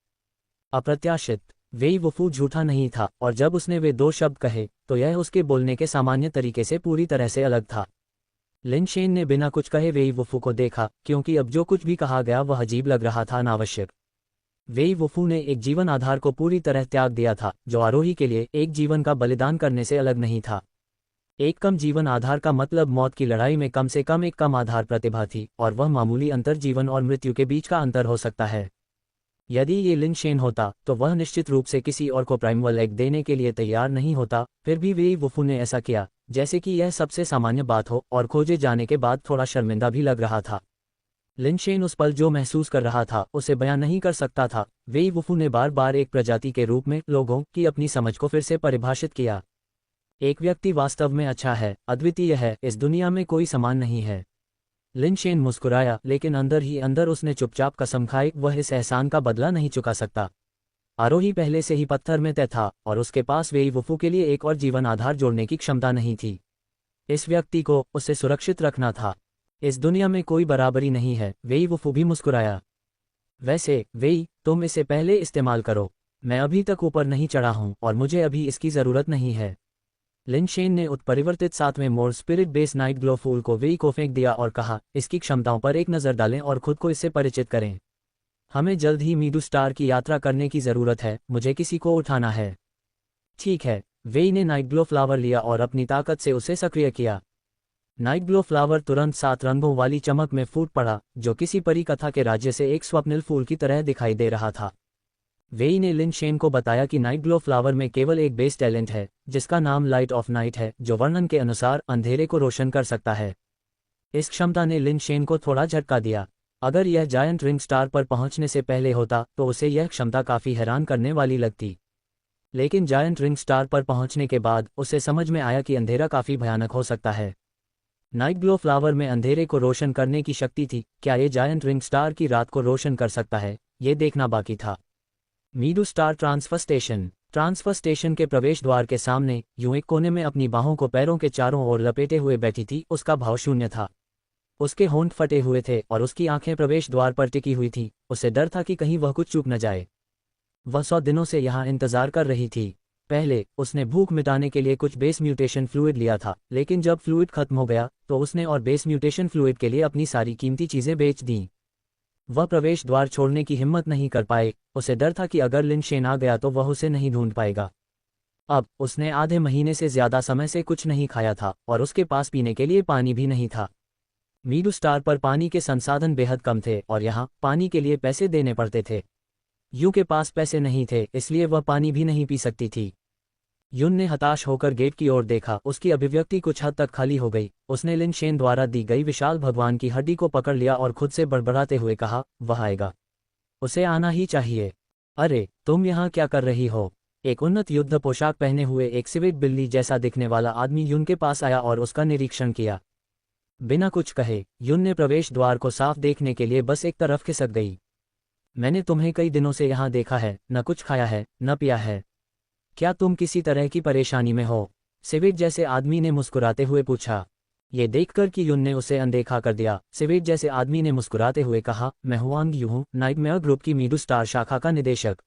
अप्रत्याशित। वेई वुफू झूठा नहीं था, और जब उसने वे दो शब्द कहे तो यह उसके बोलने के सामान्य तरीके से पूरी तरह से अलग था। लिन शेन ने बिना कुछ कहे वेई वुफू को देखा, क्योंकि अब जो कुछ भी कहा गया वह अजीब लग रहा था, अनावश्यक। वेई वुफू ने एक जीवन आधार को पूरी तरह त्याग दिया था, जो आरोही के लिए एक जीवन का बलिदान करने से अलग नहीं था। एक कम जीवन आधार का मतलब मौत की लड़ाई में कम से कम एक कम आधार प्रतिभा थी, और वह मामूली अंतर जीवन और मृत्यु के बीच का अंतर हो सकता है। यदि ये लिन शेन होता तो वह निश्चित रूप से किसी और को प्राइमल एग देने के लिए तैयार नहीं होता, फिर भी वेई वुफू ने ऐसा किया, जैसे कि यह सबसे सामान्य बात हो, और खोजे जाने के बाद थोड़ा शर्मिंदा भी लग रहा था। लिन शेन उस पल जो महसूस कर रहा था उसे बयां नहीं कर सकता था। वेई वुफू ने बार बार एक प्रजाति के रूप में लोगों की अपनी समझ को फिर से परिभाषित किया। एक व्यक्ति वास्तव में अच्छा है, अद्वितीय है, इस दुनिया में कोई समान नहीं है। लिन शेन मुस्कुराया, लेकिन अंदर ही अंदर उसने चुपचाप कसम खाई वह इस एहसान का बदला नहीं चुका सकता। आरोही पहले से ही पत्थर में तय था, और उसके पास वेई वुफू के लिए एक और जीवन आधार जोड़ने की क्षमता नहीं थी। इस व्यक्ति को उसे सुरक्षित रखना था। इस दुनिया में कोई बराबरी नहीं है। वेई वुफू भी मुस्कुराया। वैसे वेई, तुम इसे पहले इस्तेमाल करो। मैं अभी तक ऊपर नहीं चढ़ा हूं, और मुझे अभी इसकी जरूरत नहीं है। लिन शेन ने उत्परिवर्तित 7वें mode spirit base night glow फूल को वेई को फेंक दिया और कहा, इसकी क्षमताओं पर एक नज़र डालें और खुद को इससे परिचित करें। हमें जल्द ही मीडू स्टार की यात्रा करने की ज़रूरत है, मुझे किसी को उठाना है। ठीक है। वेई ने नाइट ग्लो फ्लावर लिया और अपनी ताकत से उसे सक्रिय किया। नाइट ग्लो फ्लावर तुरंत 7 रंगों वाली चमक में फूट पड़ा, जो किसी परी कथा के राज्य से एक स्वप्निल फूल की तरह दिखाई दे रहा था। वेई ने लिन शेन को बताया कि नाइट ग्लो फ्लावर में केवल एक बेस टैलेंट है, जिसका नाम लाइट ऑफ नाइट है, जो वर्णन के अनुसार अंधेरे को रोशन कर सकता है। इस क्षमता ने लिन शेन को थोड़ा झटका दिया। अगर यह जायंट रिंग स्टार पर पहुंचने से पहले होता तो उसे यह क्षमता काफ़ी हैरान करने वाली लगती। लेकिन जायंट रिंग स्टार पर पहुंचने के बाद उसे समझ में आया कि अंधेरा काफ़ी भयानक हो सकता है। नाइट ग्लो फ्लावर में अंधेरे को रोशन करने की शक्ति थी। क्या ये जायंट रिंग स्टार की रात को रोशन कर सकता है, ये देखना बाकी था। मीडू star transfer station. Transfer station के प्रवेश द्वार के सामने यूं एक कोने में अपनी बाहों को पैरों के चारों ओर लपेटे हुए बैठी थी। उसका भाव शून्य था। उसके होंठ फटे हुए थे और उसकी आंखें प्रवेश द्वार पर टिकी हुई थीं। उसे डर था कि कहीं वह कुछ चूक न जाए। वह 100 दिनों से यहाँ इंतजार कर रही थी। पहले उसने भूख मिटाने के लिए कुछ बेस म्यूटेशन फ्लूइड लिया था, लेकिन जब फ्लूइड खत्म हो गया तो उसने और बेस म्यूटेशन फ्लूइड के लिए अपनी सारी कीमती चीजें बेच दीं। वह प्रवेश द्वार छोड़ने की हिम्मत नहीं कर पाए। उसे डर था कि अगर लिन शेन आ गया तो वह उसे नहीं ढूंढ पाएगा। अब उसने आधे महीने से ज्यादा समय से कुछ नहीं खाया था, और उसके पास पीने के लिए पानी भी नहीं था। मीडू स्टार पर पानी के संसाधन बेहद कम थे, और यहाँ पानी के लिए पैसे देने पड़ते थे। यूं के पास पैसे नहीं थे, इसलिए वह पानी भी नहीं पी सकती थी। युन ने हताश होकर गेट की ओर देखा। उसकी अभिव्यक्ति कुछ हद तक खाली हो गई। उसने लिन शेन द्वारा दी गई विशाल भगवान की हड्डी को पकड़ लिया और खुद से बड़बड़ाते हुए कहा, वह आएगा। उसे आना ही चाहिए। अरे, तुम यहाँ क्या कर रही हो? एक उन्नत युद्ध पोशाक पहने हुए एक सिविक बिल्ली जैसा दिखने वाला आदमी युन के पास आया और उसका निरीक्षण किया। बिना कुछ कहे युन ने प्रवेश द्वार को साफ देखने के लिए बस एक तरफ खिसक गई। मैंने तुम्हें कई दिनों से यहाँ देखा है, न कुछ खाया है न पिया है। क्या तुम किसी तरह की परेशानी में हो? सिविक जैसे आदमी ने मुस्कुराते हुए पूछा। ये देखकर कि युन ने उसे अनदेखा कर दिया, सिविक जैसे आदमी ने मुस्कुराते हुए कहा, मैं हुआंग यू हूँ, नाइटमेयर ग्रुप की मीडू स्टार शाखा का निदेशक।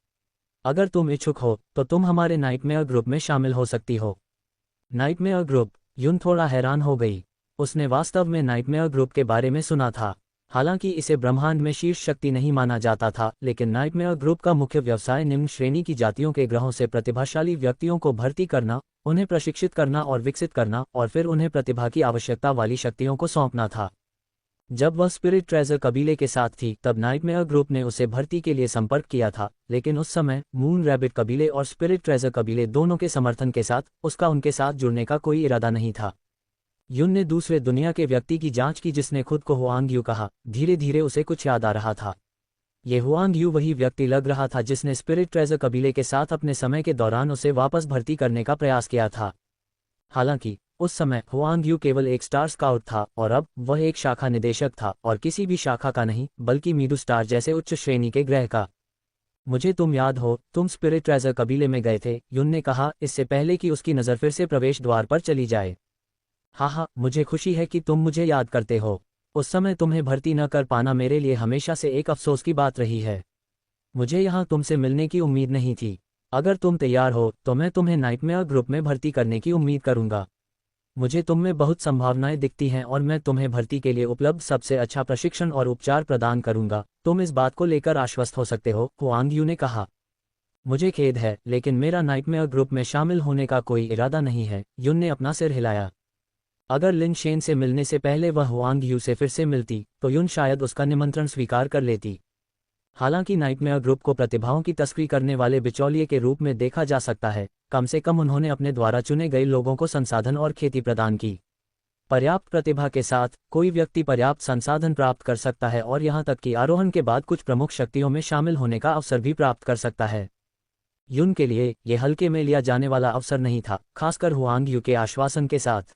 अगर तुम इच्छुक हो तो तुम हमारे नाइटमेयर ग्रुप में शामिल हो सकती हो। Nightmare group? युन थोड़ा हैरान हो गई। उसने वास्तव में नाइटमेयर ग्रुप के बारे में सुना था। हालांकि इसे ब्रह्मांड में शीर्ष शक्ति नहीं माना जाता था, लेकिन नाइटमेयर ग्रुप का मुख्य व्यवसाय निम्न श्रेणी की जातियों के ग्रहों से प्रतिभाशाली व्यक्तियों को भर्ती करना, उन्हें प्रशिक्षित करना और विकसित करना, और फिर उन्हें प्रतिभा की आवश्यकता वाली शक्तियों को सौंपना था। जब वह स्पिरिट ट्रेजर कबीले के साथ थी तब नाइटमेयर ग्रुप ने उसे भर्ती के लिए संपर्क किया था, लेकिन उस समय मून रैबिट कबीले और स्पिरिट ट्रेजर कबीले दोनों के समर्थन के साथ उसका उनके साथ जुड़ने का कोई इरादा नहीं था। युन ने दूसरे दुनिया के व्यक्ति की जांच की जिसने खुद को हुआंग यू कहा। धीरे धीरे उसे कुछ याद आ रहा था। ये हुआंग यू वही व्यक्ति लग रहा था जिसने स्पिरिट ट्रेजर कबीले के साथ अपने समय के दौरान उसे वापस भर्ती करने का प्रयास किया था। हालांकि उस समय हुआंग यू केवल एक स्टार स्काउट था, और अब वह एक शाखा निदेशक था, और किसी भी शाखा का नहीं, बल्कि मीडू स्टार जैसे उच्च श्रेणी के ग्रह का। मुझे तुम याद हो, तुम स्पिरिट ट्रेजर कबीले में गए थे, युन ने कहा, इससे पहले कि उसकी नज़र फिर से प्रवेश द्वार पर चली जाए। हाँ, मुझे खुशी है कि तुम मुझे याद करते हो। उस समय तुम्हें भर्ती न कर पाना मेरे लिए हमेशा से एक अफसोस की बात रही है। मुझे यहाँ तुमसे मिलने की उम्मीद नहीं थी। अगर तुम तैयार हो तो मैं तुम्हें नाइटमेयर ग्रुप में भर्ती करने की उम्मीद करूंगा। मुझे तुम में बहुत संभावनाएं दिखती हैं और मैं तुम्हें भर्ती के लिए उपलब्ध सबसे अच्छा प्रशिक्षण और उपचार प्रदान करूंगा। तुम इस बात को लेकर आश्वस्त हो सकते हो, हुआंग यू ने कहा। मुझे खेद है, लेकिन मेरा नाइटमेयर ग्रुप में शामिल होने का कोई इरादा नहीं है, युन ने अपना सिर हिलाया। अगर लिन शेन से मिलने से पहले वह हुआंग यू से फिर से मिलती तो युन शायद उसका निमंत्रण स्वीकार कर लेती। हालांकि नाइटमेयर ग्रुप को प्रतिभाओं की तस्करी करने वाले बिचौलिए के रूप में देखा जा सकता है, कम से कम उन्होंने अपने द्वारा चुने गए लोगों को संसाधन और खेती प्रदान की। पर्याप्त प्रतिभा के साथ कोई व्यक्ति पर्याप्त संसाधन प्राप्त कर सकता है और यहां तक कि आरोहण के बाद कुछ प्रमुख शक्तियों में शामिल होने का अवसर भी प्राप्त कर सकता है। युन के लिए यह हल्के में लिया जाने वाला अवसर नहीं था, खासकर हुआंग यू के आश्वासन के साथ।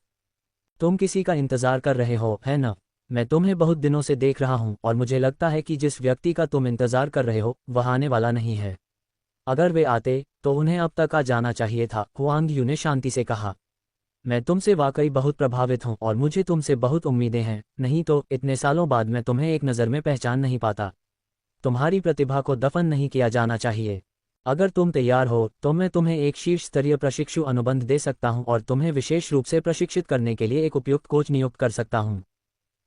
तुम किसी का इंतजार कर रहे हो, है न? मैं तुम्हें बहुत दिनों से देख रहा हूं और मुझे लगता है कि जिस व्यक्ति का तुम इंतजार कर रहे हो वह आने वाला नहीं है। अगर वे आते तो उन्हें अब तक आ जाना चाहिए था, हुआंग यू ने शांति से कहा। मैं तुमसे वाकई बहुत प्रभावित हूं और मुझे तुमसे बहुत उम्मीदें हैं, नहीं तो इतने सालों बाद मैं तुम्हें एक नज़र में पहचान नहीं पाता। तुम्हारी प्रतिभा को दफन नहीं किया जाना चाहिए। अगर तुम तैयार हो तो मैं तुम्हें एक शीर्ष स्तरीय प्रशिक्षु अनुबंध दे सकता हूं और तुम्हें विशेष रूप से प्रशिक्षित करने के लिए एक उपयुक्त कोच नियुक्त कर सकता हूं।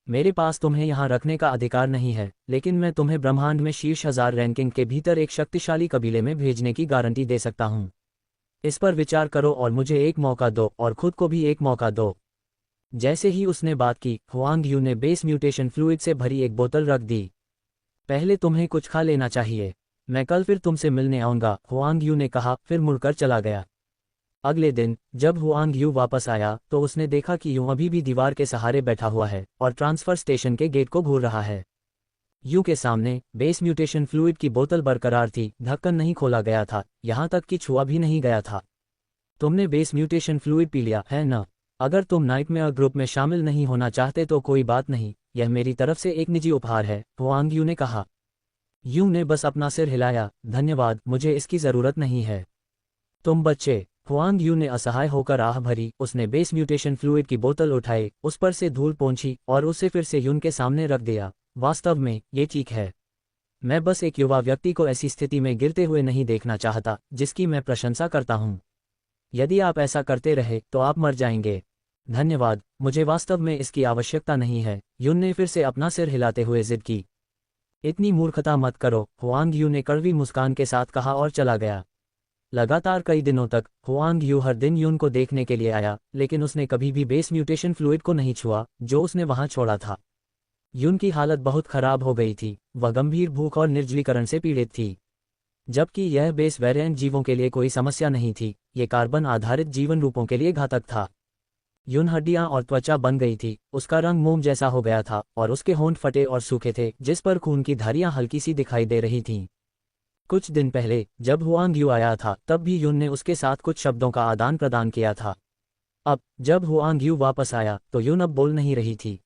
मेरे पास तुम्हें यहां रखने का अधिकार नहीं है, लेकिन मैं तुम्हें ब्रह्मांड में शीर्ष 1000 रैंकिंग के भीतर एक शक्तिशाली कबीले में भेजने की गारंटी दे सकता हूं। इस पर विचार करो और मुझे एक मौका दो और खुद को भी एक मौका दो। जैसे ही उसने बात की, हुआंग यू ने बेस म्यूटेशन फ्लूइड से भरी एक बोतल रख दी। पहले तुम्हें कुछ खा लेना चाहिए। मैं कल फिर तुमसे मिलने आऊंगा, हुआंग यू ने कहा, फिर मुड़कर चला गया। अगले दिन जब हुआंग यू वापस आया तो उसने देखा कि यूं अभी भी दीवार के सहारे बैठा हुआ है और ट्रांसफर स्टेशन के गेट को घूर रहा है। यू के सामने बेस म्यूटेशन फ्लूइड की बोतल बरकरार थी, ढक्कन नहीं खोला गया था, यहां तक कि छुआ भी नहीं गया था। तुमने बेस म्यूटेशन फ्लूइड पी लिया है न? अगर तुम नाइटमेयर ग्रुप में शामिल नहीं होना चाहते तो कोई बात नहीं, यह मेरी तरफ से एक निजी उपहार है, हुआंग यू ने कहा। यू ने बस अपना सिर हिलाया, धन्यवाद, मुझे इसकी जरूरत नहीं है। तुम बच्चे, हुआंग यू ने असहाय होकर आह भरी। उसने बेस म्यूटेशन फ्लूइड की बोतल उठाई, उस पर से धूल पोंछी और उसे फिर से युन के सामने रख दिया। वास्तव में ये ठीक है। मैं बस एक युवा व्यक्ति को ऐसी स्थिति में गिरते हुए नहीं देखना चाहता जिसकी मैं प्रशंसा करता हूं। यदि आप ऐसा करते रहे तो आप मर जाएंगे। धन्यवाद, मुझे वास्तव में इसकी आवश्यकता नहीं है, युन ने फिर से अपना सिर हिलाते हुए जिद की। इतनी मूर्खता मत करो, हुआंग यू ने कड़वी मुस्कान के साथ कहा और चला गया। लगातार कई दिनों तक हुआंग यू हर दिन युन को देखने के लिए आया, लेकिन उसने कभी भी बेस म्यूटेशन फ्लूइड को नहीं छुआ जो उसने वहां छोड़ा था। युन की हालत बहुत खराब हो गई थी, वह गंभीर भूख और निर्जलीकरण से पीड़ित थी। जबकि यह बेस वेरिएंट जीवों के लिए कोई समस्या नहीं थी, ये कार्बन आधारित जीवन रूपों के लिए घातक था। युन हड्डियां और त्वचा बन गई थी, उसका रंग मोम जैसा हो गया था और उसके होंठ फटे और सूखे थे जिस पर खून की धारियां हल्की सी दिखाई दे रही थीं। कुछ दिन पहले जब हुआंग यू आया था तब भी युन ने उसके साथ कुछ शब्दों का आदान प्रदान किया था। अब जब हुआंग यू वापस आया तो युन अब बोल नहीं रही थी।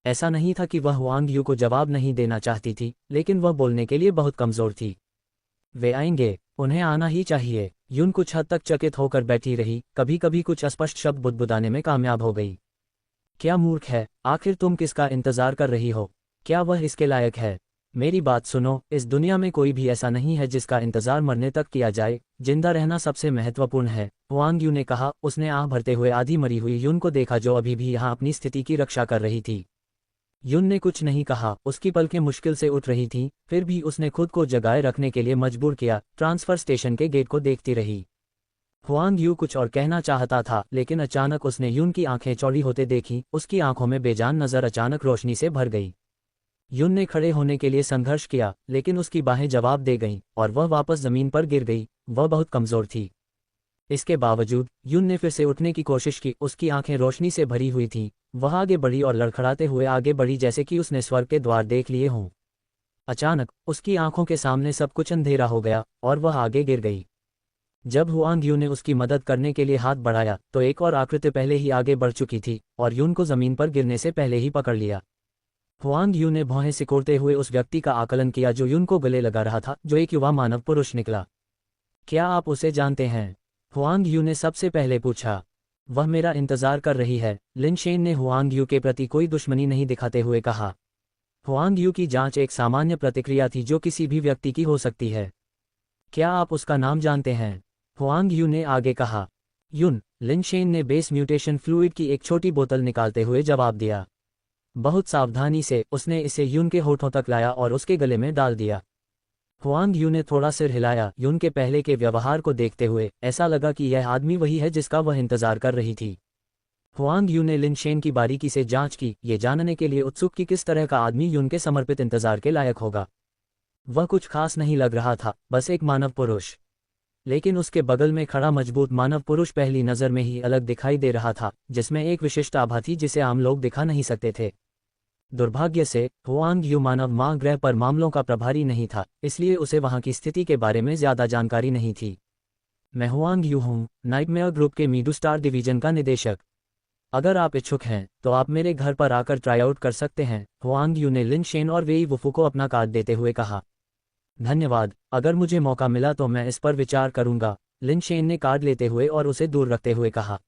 ऐसा नहीं था कि वह हुआंग यू को जवाब नहीं देना चाहती थी, लेकिन वह बोलने के लिए बहुत कमजोर थी। वे आएंगे, उन्हें आना ही चाहिए। युन कुछ हद तक चकित होकर बैठी रही, कभी कभी कुछ अस्पष्ट शब्द बुदबुदाने में कामयाब हो गई। क्या मूर्ख है, आखिर तुम किसका इंतजार कर रही हो? क्या वह इसके लायक है? मेरी बात सुनो, इस दुनिया में कोई भी ऐसा नहीं है जिसका इंतजार मरने तक किया जाए, जिंदा रहना सबसे महत्वपूर्ण है, हुआंग यू ने कहा। उसने आह भरते हुए आधी मरी हुई युन को देखा जो अभी भी यहाँ अपनी स्थिति की रक्षा कर रही थी। युन ने कुछ नहीं कहा, उसकी पलकें मुश्किल से उठ रही थीं, फिर भी उसने खुद को जगाए रखने के लिए मजबूर किया, ट्रांसफर स्टेशन के गेट को देखती रही। हुआंग यू कुछ और कहना चाहता था, लेकिन अचानक उसने युन की आंखें चौड़ी होते देखी, उसकी आंखों में बेजान नजर अचानक रोशनी से भर गई। युन ने खड़े होने के लिए संघर्ष किया, लेकिन उसकी बाहें जवाब दे गईं और वह वापस जमीन पर गिर गई। वह बहुत कमजोर थी। इसके बावजूद युन ने फिर से उठने की कोशिश की, उसकी आंखें रोशनी से भरी हुई थीं। वह आगे बढ़ी और लड़खड़ाते हुए आगे बढ़ी जैसे कि उसने स्वर्ग के द्वार देख लिए हों। अचानक उसकी आंखों के सामने सब कुछ अंधेरा हो गया और वह आगे गिर गई। जब हुआंग यू ने उसकी मदद करने के लिए हाथ बढ़ाया तो एक और आकृति पहले ही आगे बढ़ चुकी थी और युन को जमीन पर गिरने से पहले ही पकड़ लिया। हुआंग यू ने भौहें सिकोड़ते हुए उस व्यक्ति का आकलन किया जो युन को गले लगा रहा था, जो एक युवा मानव पुरुष निकला। क्या आप उसे जानते हैं? हुआंग यू ने सबसे पहले पूछा। वह मेरा इंतजार कर रही है, लिन शेन ने हुआंग यू के प्रति कोई दुश्मनी नहीं दिखाते हुए कहा। हुआंग यू की जांच एक सामान्य प्रतिक्रिया थी जो किसी भी व्यक्ति की हो सकती है। क्या आप उसका नाम जानते हैं? हुआंग यू ने आगे कहा। युन, लिन शेन ने बेस म्यूटेशन फ्लूइड की एक छोटी बोतल निकालते हुए जवाब दिया। बहुत सावधानी से उसने इसे युन के होठों तक लाया और उसके गले में डाल दिया। हुआंग यू ने थोड़ा सिर हिलाया। युन के पहले के व्यवहार को देखते हुए ऐसा लगा कि यह आदमी वही है जिसका वह इंतजार कर रही थी। हुआंग यू ने लिन शेन की बारीकी से जांच की, ये जानने के लिए उत्सुक कि किस तरह का आदमी युन के समर्पित इंतजार के लायक होगा। वह कुछ खास नहीं लग रहा था, बस एक मानव पुरुष। लेकिन उसके बगल में खड़ा मजबूत मानव पुरुष पहली नज़र में ही अलग दिखाई दे रहा था, जिसमें एक विशिष्ट आभा थी जिसे आम लोग दिखा नहीं सकते थे। दुर्भाग्य से हुआंग यू मानव मां ग्रह पर मामलों का प्रभारी नहीं था, इसलिए उसे वहां की स्थिति के बारे में ज्यादा जानकारी नहीं थी। मैं हुआंग यू हूं, नाइटमेयर ग्रुप के मीडुस्टार डिवीजन का निदेशक। अगर आप इच्छुक हैं तो आप मेरे घर पर आकर ट्राई आउट कर सकते हैं, हुआंग यू ने लिन शेन और वेई वुफू को अपना कार्ड देते हुए कहा। धन्यवाद, अगर मुझे मौका मिला तो मैं इस पर विचार करूंगा, लिन शेन ने कार्ड लेते हुए और उसे दूर रखते हुए कहा।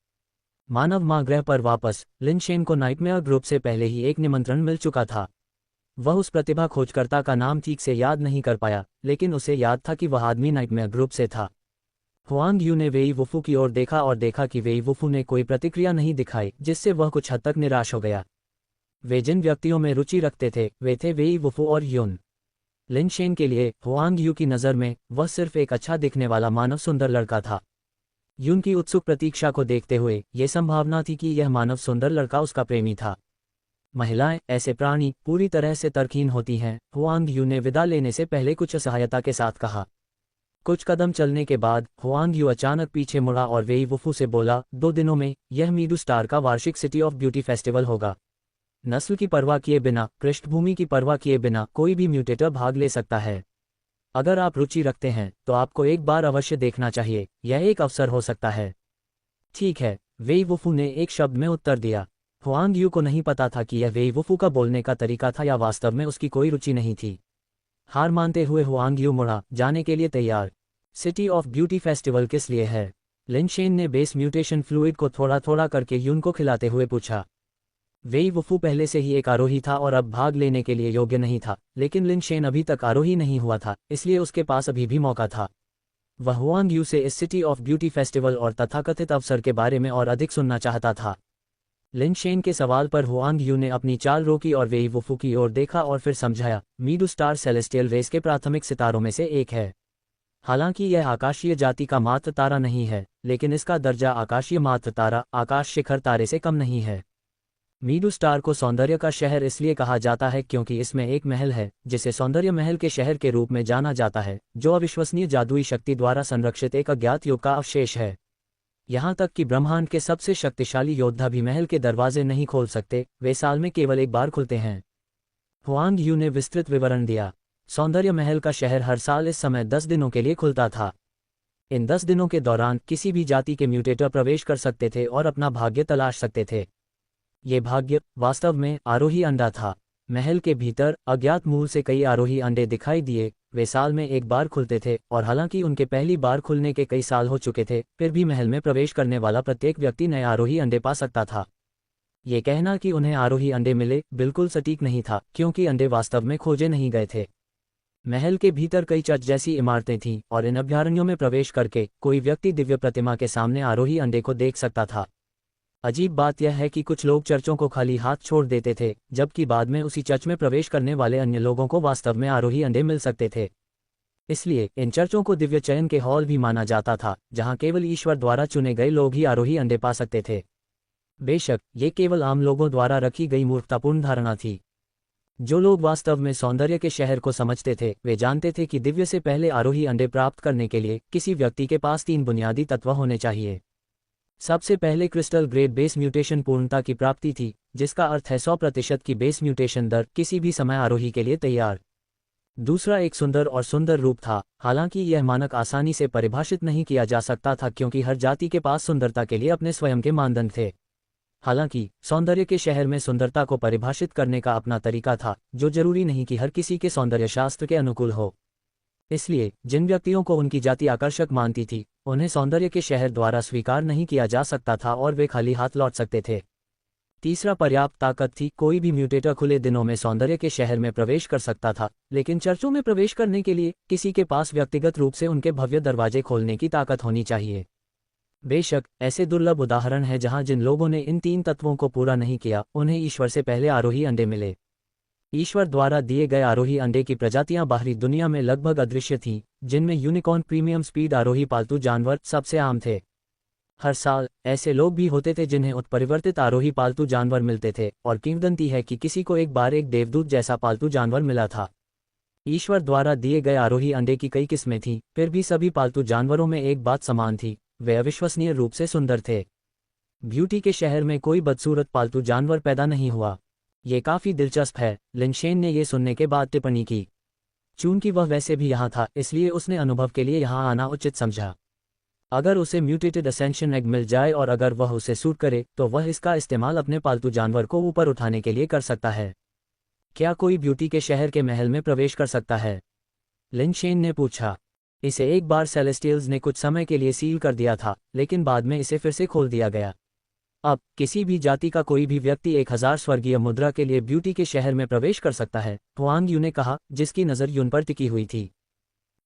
मानव मां ग्रह पर वापस लिन शेन को नाइटमेयर ग्रुप से पहले ही एक निमंत्रण मिल चुका था। वह उस प्रतिभा खोजकर्ता का नाम ठीक से याद नहीं कर पाया, लेकिन उसे याद था कि वह आदमी नाइटमेयर ग्रुप से था। हुआंग यू ने वेई वुफू की ओर देखा और देखा कि वेई वुफू ने कोई प्रतिक्रिया नहीं दिखाई, जिससे वह कुछ हद तक निराश हो गया। वे जिन व्यक्तियों में रुचि रखते थे वे थे वेई वुफू और युन। लिन शेन के लिए हुआंग यू की नज़र में वह सिर्फ एक अच्छा दिखने वाला मानव सुंदर लड़का था। युन की उत्सुक प्रतीक्षा को देखते हुए यह संभावना थी कि यह मानव सुंदर लड़का उसका प्रेमी था। महिलाएं, ऐसे प्राणी पूरी तरह से तरकीन होती हैं, हुआंग यू ने विदा लेने से पहले कुछ असहायता के साथ कहा। कुछ कदम चलने के बाद हुआंग यू अचानक पीछे मुड़ा और वेई वुफू से बोला, 2 दिनों में यह मीडू स्टार का वार्षिक सिटी ऑफ ब्यूटी फेस्टिवल होगा। नस्ल की परवाह किए बिना, पृष्ठभूमि की परवाह किए बिना कोई भी म्यूटेटर भाग ले सकता है। अगर आप रुचि रखते हैं तो आपको एक बार अवश्य देखना चाहिए, यह एक अवसर हो सकता है। ठीक है, वेई वुफू ने एक शब्द में उत्तर दिया। हुआंग यू को नहीं पता था कि यह वेई वुफू का बोलने का तरीका था या वास्तव में उसकी कोई रुचि नहीं थी। हार मानते हुए हुआंग यू मुड़ा, जाने के लिए तैयार। सिटी ऑफ ब्यूटी फेस्टिवल किस लिए है? लिन शेन ने बेस म्यूटेशन फ्लूइड को थोड़ा थोड़ा करके युन को खिलाते हुए पूछा। वेई वुफू पहले से ही एक आरोही था और अब भाग लेने के लिए योग्य नहीं था, लेकिन लिन शेन अभी तक आरोही नहीं हुआ था, इसलिए उसके पास अभी भी मौका था। वह हुआंग यू से इस सिटी ऑफ ब्यूटी फेस्टिवल और तथाकथित अवसर के बारे में और अधिक सुनना चाहता था। लिन शेन के सवाल पर हुआंग यू ने अपनी चाल रोकी और वेई वुफू की ओर देखा और फिर समझाया, मीडू स्टार सेलेस्टियल रेस के प्राथमिक सितारों में से एक है। हालांकि यह आकाशीय जाति का मात्र तारा नहीं है, लेकिन इसका दर्जा आकाशीय मात्र तारा, आकाश शिखर तारे से कम नहीं है। मीडू स्टार को सौंदर्य का शहर इसलिए कहा जाता है क्योंकि इसमें एक महल है जिसे सौंदर्य महल के शहर के रूप में जाना जाता है, जो अविश्वसनीय जादुई शक्ति द्वारा संरक्षित एक अज्ञात युग का अवशेष है। यहाँ तक कि ब्रह्मांड के सबसे शक्तिशाली योद्धा भी महल के दरवाजे नहीं खोल सकते, वे साल में केवल एक बार खुलते हैं। हुआंग यू ने विस्तृत विवरण दिया। सौंदर्य महल का शहर हर साल इस समय 10 दिनों के लिए खुलता था। इन 10 दिनों के दौरान किसी भी जाति के म्यूटेटर प्रवेश कर सकते थे और अपना भाग्य तलाश सकते थे। ये भाग्य वास्तव में आरोही अंडा था। महल के भीतर अज्ञात मूल से कई आरोही अंडे दिखाई दिए। वे साल में एक बार खुलते थे और हालांकि उनके पहली बार खुलने के कई साल हो चुके थे, फिर भी महल में प्रवेश करने वाला प्रत्येक व्यक्ति नए आरोही अंडे पा सकता था। ये कहना कि उन्हें आरोही अंडे मिले बिल्कुल सटीक नहीं था, क्योंकि अंडे वास्तव में खोजे नहीं गए थे। महल के भीतर कई चर्च जैसी इमारतें थीं और इन अभयारण्यों में प्रवेश करके कोई व्यक्ति दिव्य प्रतिमा के सामने आरोही अंडे को देख सकता था। अजीब बात यह है कि कुछ लोग चर्चों को खाली हाथ छोड़ देते थे, जबकि बाद में उसी चर्च में प्रवेश करने वाले अन्य लोगों को वास्तव में आरोही अंडे मिल सकते थे। इसलिए इन चर्चों को दिव्य चयन के हॉल भी माना जाता था, जहां केवल ईश्वर द्वारा चुने गए लोग ही आरोही अंडे पा सकते थे। बेशक ये केवल आम लोगों द्वारा रखी गई मूर्खतापूर्ण धारणा थी। जो लोग वास्तव में सौंदर्य के शहर को समझते थे वे जानते थे कि दिव्य से पहले आरोही अंडे प्राप्त करने के लिए किसी व्यक्ति के पास 3 बुनियादी तत्व होने चाहिए। सबसे पहले क्रिस्टल ग्रेड बेस म्यूटेशन पूर्णता की प्राप्ति थी, जिसका अर्थ है 100% की बेस म्यूटेशन दर किसी भी समय आरोही के लिए तैयार। दूसरा एक सुंदर और सुंदर रूप था। हालांकि यह मानक आसानी से परिभाषित नहीं किया जा सकता था क्योंकि हर जाति के पास सुंदरता के लिए अपने स्वयं के मानदंड थे। हालांकि सौंदर्य के शहर में सुंदरता को परिभाषित करने का अपना तरीका था, जो जरूरी नहीं कि हर किसी के सौंदर्य शास्त्र के अनुकूल हो। इसलिए जिन व्यक्तियों को उनकी जाति आकर्षक मानती थी उन्हें सौंदर्य के शहर द्वारा स्वीकार नहीं किया जा सकता था और वे खाली हाथ लौट सकते थे। तीसरा, पर्याप्त ताकत थी। कोई भी म्यूटेटर खुले दिनों में सौंदर्य के शहर में प्रवेश कर सकता था, लेकिन चर्चों में प्रवेश करने के लिए किसी के पास व्यक्तिगत रूप से उनके भव्य दरवाजे खोलने की ताकत होनी चाहिए। बेशक, ऐसे दुर्लभ उदाहरण हैं जहां जिन लोगों ने इन 3 तत्वों को पूरा नहीं किया, उन्हें ईश्वर से पहले आरोही अंडे मिले। ईश्वर द्वारा दिए गए आरोही अंडे की प्रजातियां बाहरी दुनिया में लगभग अदृश्य थीं, जिनमें यूनिकॉर्न प्रीमियम स्पीड आरोही पालतू जानवर सबसे आम थे। हर साल ऐसे लोग भी होते थे जिन्हें उत्परिवर्तित आरोही पालतू जानवर मिलते थे, और किंवदंती है कि किसी को एक बार एक देवदूत जैसा पालतू जानवर मिला था। ईश्वर द्वारा दिए गए आरोही अंडे की कई किस्में थीं, फिर भी सभी पालतू जानवरों में एक बात समान थी, वे अविश्वसनीय रूप से सुंदर थे। ब्यूटी के शहर में कोई बदसूरत पालतू जानवर पैदा नहीं हुआ। ये काफी दिलचस्प है, लिंशेन ने ये सुनने के बाद टिप्पणी की। चूंकि वह वैसे भी यहाँ था, इसलिए उसने अनुभव के लिए यहाँ आना उचित समझा। अगर उसे म्यूटेटेड असेंशन एग मिल जाए और अगर वह उसे सूट करे, तो वह इसका इस्तेमाल अपने पालतू जानवर को ऊपर उठाने के लिए कर सकता है। क्या कोई ब्यूटी के शहर के महल में प्रवेश कर सकता है? लिंशेन ने पूछा। इसे एक बार सेलेस्टियल्स ने कुछ समय के लिए सील कर दिया था, लेकिन बाद में इसे फिर से खोल दिया गया। अब किसी भी जाति का कोई भी व्यक्ति 1000 स्वर्गीय मुद्रा के लिए ब्यूटी के शहर में प्रवेश कर सकता है, हुआंग यू ने कहा, जिसकी नज़र युन पर टिकी हुई थी।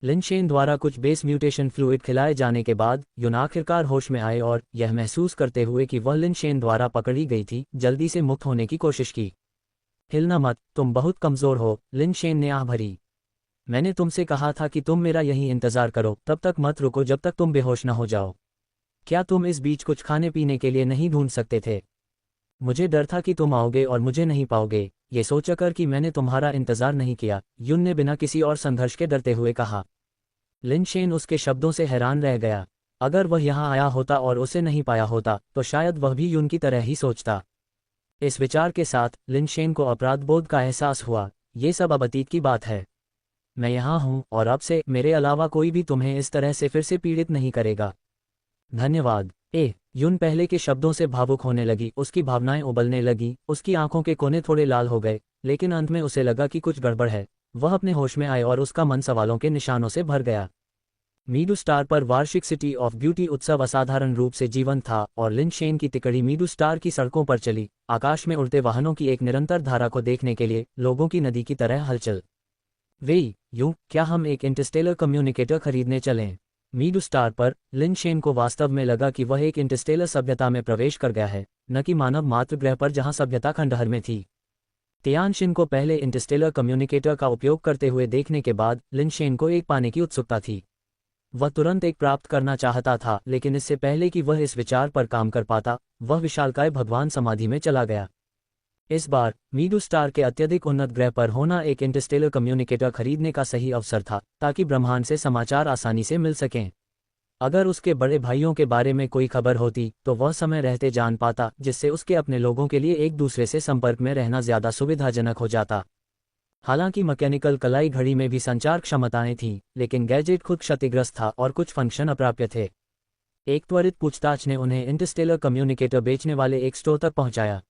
लिंशेन द्वारा कुछ बेस म्यूटेशन फ्लूइड खिलाए जाने के बाद युन आखिरकार होश में आए और यह महसूस करते हुए कि वह लिंशेन द्वारा पकड़ी गई थी, जल्दी से मुक्त होने की कोशिश की। हिलना मत, तुम बहुत कमज़ोर हो, लिंशेन ने आह भरी। मैंने तुमसे कहा था कि तुम मेरा यहीं इंतज़ार करो, तब तक मत रुको जब तक तुम बेहोश न हो जाओ। क्या तुम इस बीच कुछ खाने पीने के लिए नहीं ढूंढ सकते थे? मुझे डर था कि तुम आओगे और मुझे नहीं पाओगे, ये सोचकर कि मैंने तुम्हारा इंतजार नहीं किया, युन ने बिना किसी और संघर्ष के डरते हुए कहा। लिंशेन उसके शब्दों से हैरान रह गया। अगर वह यहाँ आया होता और उसे नहीं पाया होता, तो शायद वह भी युन की तरह ही सोचता। इस विचार के साथ लिंशेन को अपराधबोध का एहसास हुआ। ये सब अब अतीत की बात है। मैं यहाँ हूँ और अब से मेरे अलावा कोई भी तुम्हें इस तरह से फिर से पीड़ित नहीं करेगा। धन्यवाद। युन पहले के शब्दों से भावुक होने लगी, उसकी भावनाएं उबलने लगी, उसकी आंखों के कोने थोड़े लाल हो गए, लेकिन अंत में उसे लगा कि कुछ गड़बड़ है। वह अपने होश में आए और उसका मन सवालों के निशानों से भर गया। मीडू स्टार पर वार्षिक सिटी ऑफ ब्यूटी उत्सव असाधारण रूप से जीवंत था और लिंशेन की तिकड़ी मीडू स्टार की सड़कों पर चली, आकाश में उड़ते वाहनों की एक निरंतर धारा को देखने के लिए लोगों की नदी की तरह हलचल। यूं, क्या हम एक इंटरस्टेलर कम्युनिकेटर खरीदने चलें? मीडू स्टार पर लिंशेन को वास्तव में लगा कि वह एक इंटरस्टेलर सभ्यता में प्रवेश कर गया है, न कि मानव मात्र ग्रह पर जहां सभ्यता खंडहर में थी। तियानशिन को पहले इंटरस्टेलर कम्युनिकेटर का उपयोग करते हुए देखने के बाद लिंशेन को एक पाने की उत्सुकता थी। वह तुरंत एक प्राप्त करना चाहता था, लेकिन इससे पहले कि वह इस विचार पर काम कर पाता, वह विशालकाय भगवान समाधि में चला गया। इस बार मीडू स्टार के अत्यधिक उन्नत ग्रह पर होना एक इंटरस्टेलर कम्युनिकेटर खरीदने का सही अवसर था, ताकि ब्रह्मांड से समाचार आसानी से मिल सकें। अगर उसके बड़े भाइयों के बारे में कोई खबर होती, तो वह समय रहते जान पाता, जिससे उसके अपने लोगों के लिए एक दूसरे से संपर्क में रहना ज्यादा सुविधाजनक हो जाता। हालांकि मैकेनिकल कलाई घड़ी में भी संचार क्षमताएं थीं, लेकिन गैजेट खुद क्षतिग्रस्त था और कुछ फंक्शन अप्राप्य थे। एक त्वरित पूछताछ ने उन्हें इंटरस्टेलर कम्युनिकेटर बेचने वाले एक स्टोर तक पहुंचाया।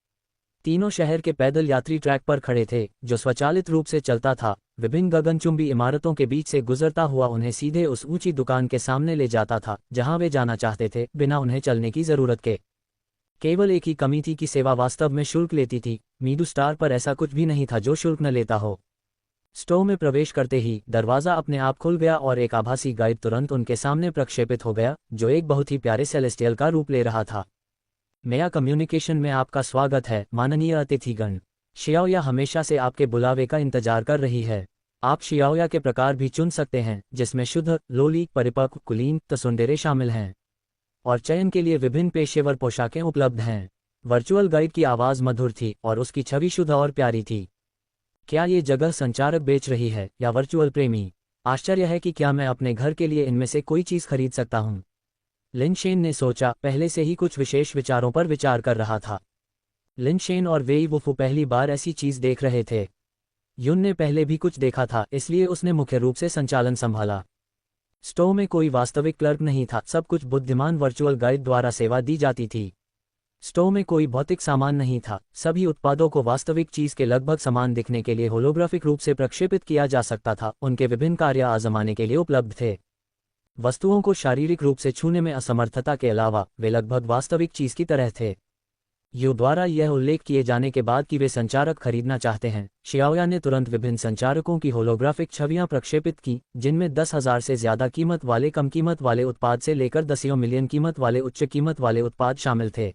तीनों शहर के पैदल यात्री ट्रैक पर खड़े थे, जो स्वचालित रूप से चलता था। विभिन्न गगनचुंबी इमारतों के बीच से गुजरता हुआ उन्हें सीधे उस ऊंची दुकान के सामने ले जाता था, जहां वे जाना चाहते थे, बिना उन्हें चलने की जरूरत के। केवल एक ही कमी थी कि सेवा वास्तव में शुल्क लेती थी। मीडू स्टार पर ऐसा कुछ भी नहीं था जो शुल्क न लेता हो। स्टोर में प्रवेश करते ही दरवाजा अपने आप खुल गया और एक आभासी गाइड तुरंत उनके सामने प्रक्षेपित हो गया, जो एक बहुत ही प्यारे सेलेस्टियल का रूप ले रहा था। मेया कम्युनिकेशन में आपका स्वागत है, माननीय अतिथिगण। शियाओया हमेशा से आपके बुलावे का इंतजार कर रही है। आप शियाओया के प्रकार भी चुन सकते हैं, जिसमें शुद्ध, लोली, परिपक्व, कुलीन, तसुंडेरे शामिल हैं। और चयन के लिए विभिन्न पेशेवर पोशाकें उपलब्ध हैं। वर्चुअल गाइड की आवाज़ मधुर थी और उसकी छवि शुद्ध और प्यारी थी। क्या ये जगह संचारक बेच रही है या वर्चुअल प्रेमी? आश्चर्य है कि क्या मैं अपने घर के लिए इनमें से कोई चीज़ खरीद सकता हूँ। लिंशेन ने सोचा, पहले से ही कुछ विशेष विचारों पर विचार कर रहा था। लिंशेन और वेई वुफू पहली बार ऐसी चीज देख रहे थे। युन ने पहले भी कुछ देखा था, इसलिए उसने मुख्य रूप से संचालन संभाला। स्टोर में कोई वास्तविक क्लर्क नहीं था, सब कुछ बुद्धिमान वर्चुअल गाइड द्वारा सेवा दी जाती थी। स्टोर में कोई भौतिक सामान नहीं था, सभी उत्पादों को वास्तविक चीज के लगभग समान दिखने के लिए होलोग्राफिक रूप से प्रक्षेपित किया जा सकता था। उनके विभिन्न कार्य आजमाने के लिए उपलब्ध थे। वस्तुओं को शारीरिक रूप से छूने में असमर्थता के अलावा वे लगभग वास्तविक चीज की तरह थे। यू द्वारा यह उल्लेख किए जाने के बाद कि वे संचारक खरीदना चाहते हैं, शियाओया ने तुरंत विभिन्न संचारकों की होलोग्राफिक छवियां प्रक्षेपित की, जिनमें 10,000 से ज्यादा कीमत वाले कम कीमत वाले उत्पाद से लेकर 10 मिलियन कीमत वाले उच्च कीमत वाले उत्पाद शामिल थे।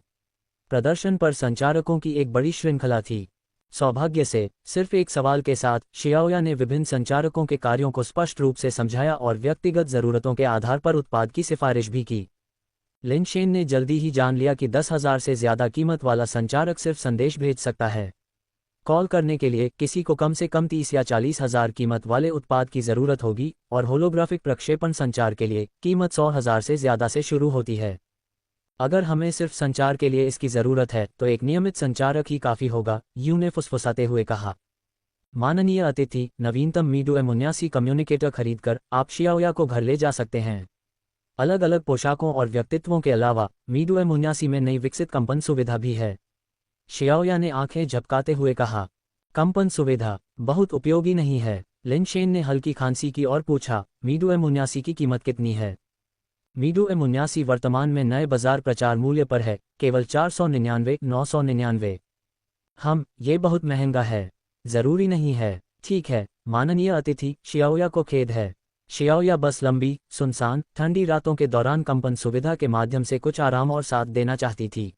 प्रदर्शन पर संचारकों की एक बड़ी श्रृंखला थी। सौभाग्य से सिर्फ एक सवाल के साथ शियाओया ने विभिन्न संचारकों के कार्यों को स्पष्ट रूप से समझाया और व्यक्तिगत जरूरतों के आधार पर उत्पाद की सिफारिश भी की। लिन शेन ने जल्दी ही जान लिया कि 10,000 से ज्यादा कीमत वाला संचारक सिर्फ संदेश भेज सकता है। कॉल करने के लिए किसी को कम से कम 30 या 40,000 कीमत वाले उत्पाद की जरूरत होगी और होलोग्राफिक प्रक्षेपण संचार के लिए कीमत 100,000 से ज्यादा से शुरू होती है। अगर हमें सिर्फ संचार के लिए इसकी जरूरत है तो एक नियमित संचारक ही काफी होगा, यू ने फुसफुसाते हुए कहा। माननीय अतिथि, नवीनतम मीडू M79 कम्युनिकेटर खरीदकर आप शियाओया को घर ले जा सकते हैं। अलग अलग पोशाकों और व्यक्तित्वों के अलावा मीडू M79 में नई विकसित कंपन सुविधा भी है। शियाओया ने आंखें झपकाते हुए कहा। कंपन सुविधा बहुत उपयोगी नहीं है। लिन शेन ने हल्की खांसी की और पूछा, मीडू M79 की कीमत कितनी है? मीडू M79 वर्तमान में नए बाजार प्रचार मूल्य पर है, केवल 499 ये बहुत महंगा है। जरूरी नहीं है। ठीक है माननीय अतिथि, शियाओया को खेद है। शियाओया बस लंबी, सुनसान, ठंडी रातों के दौरान कंपन सुविधा के माध्यम से कुछ आराम और साथ देना चाहती थी।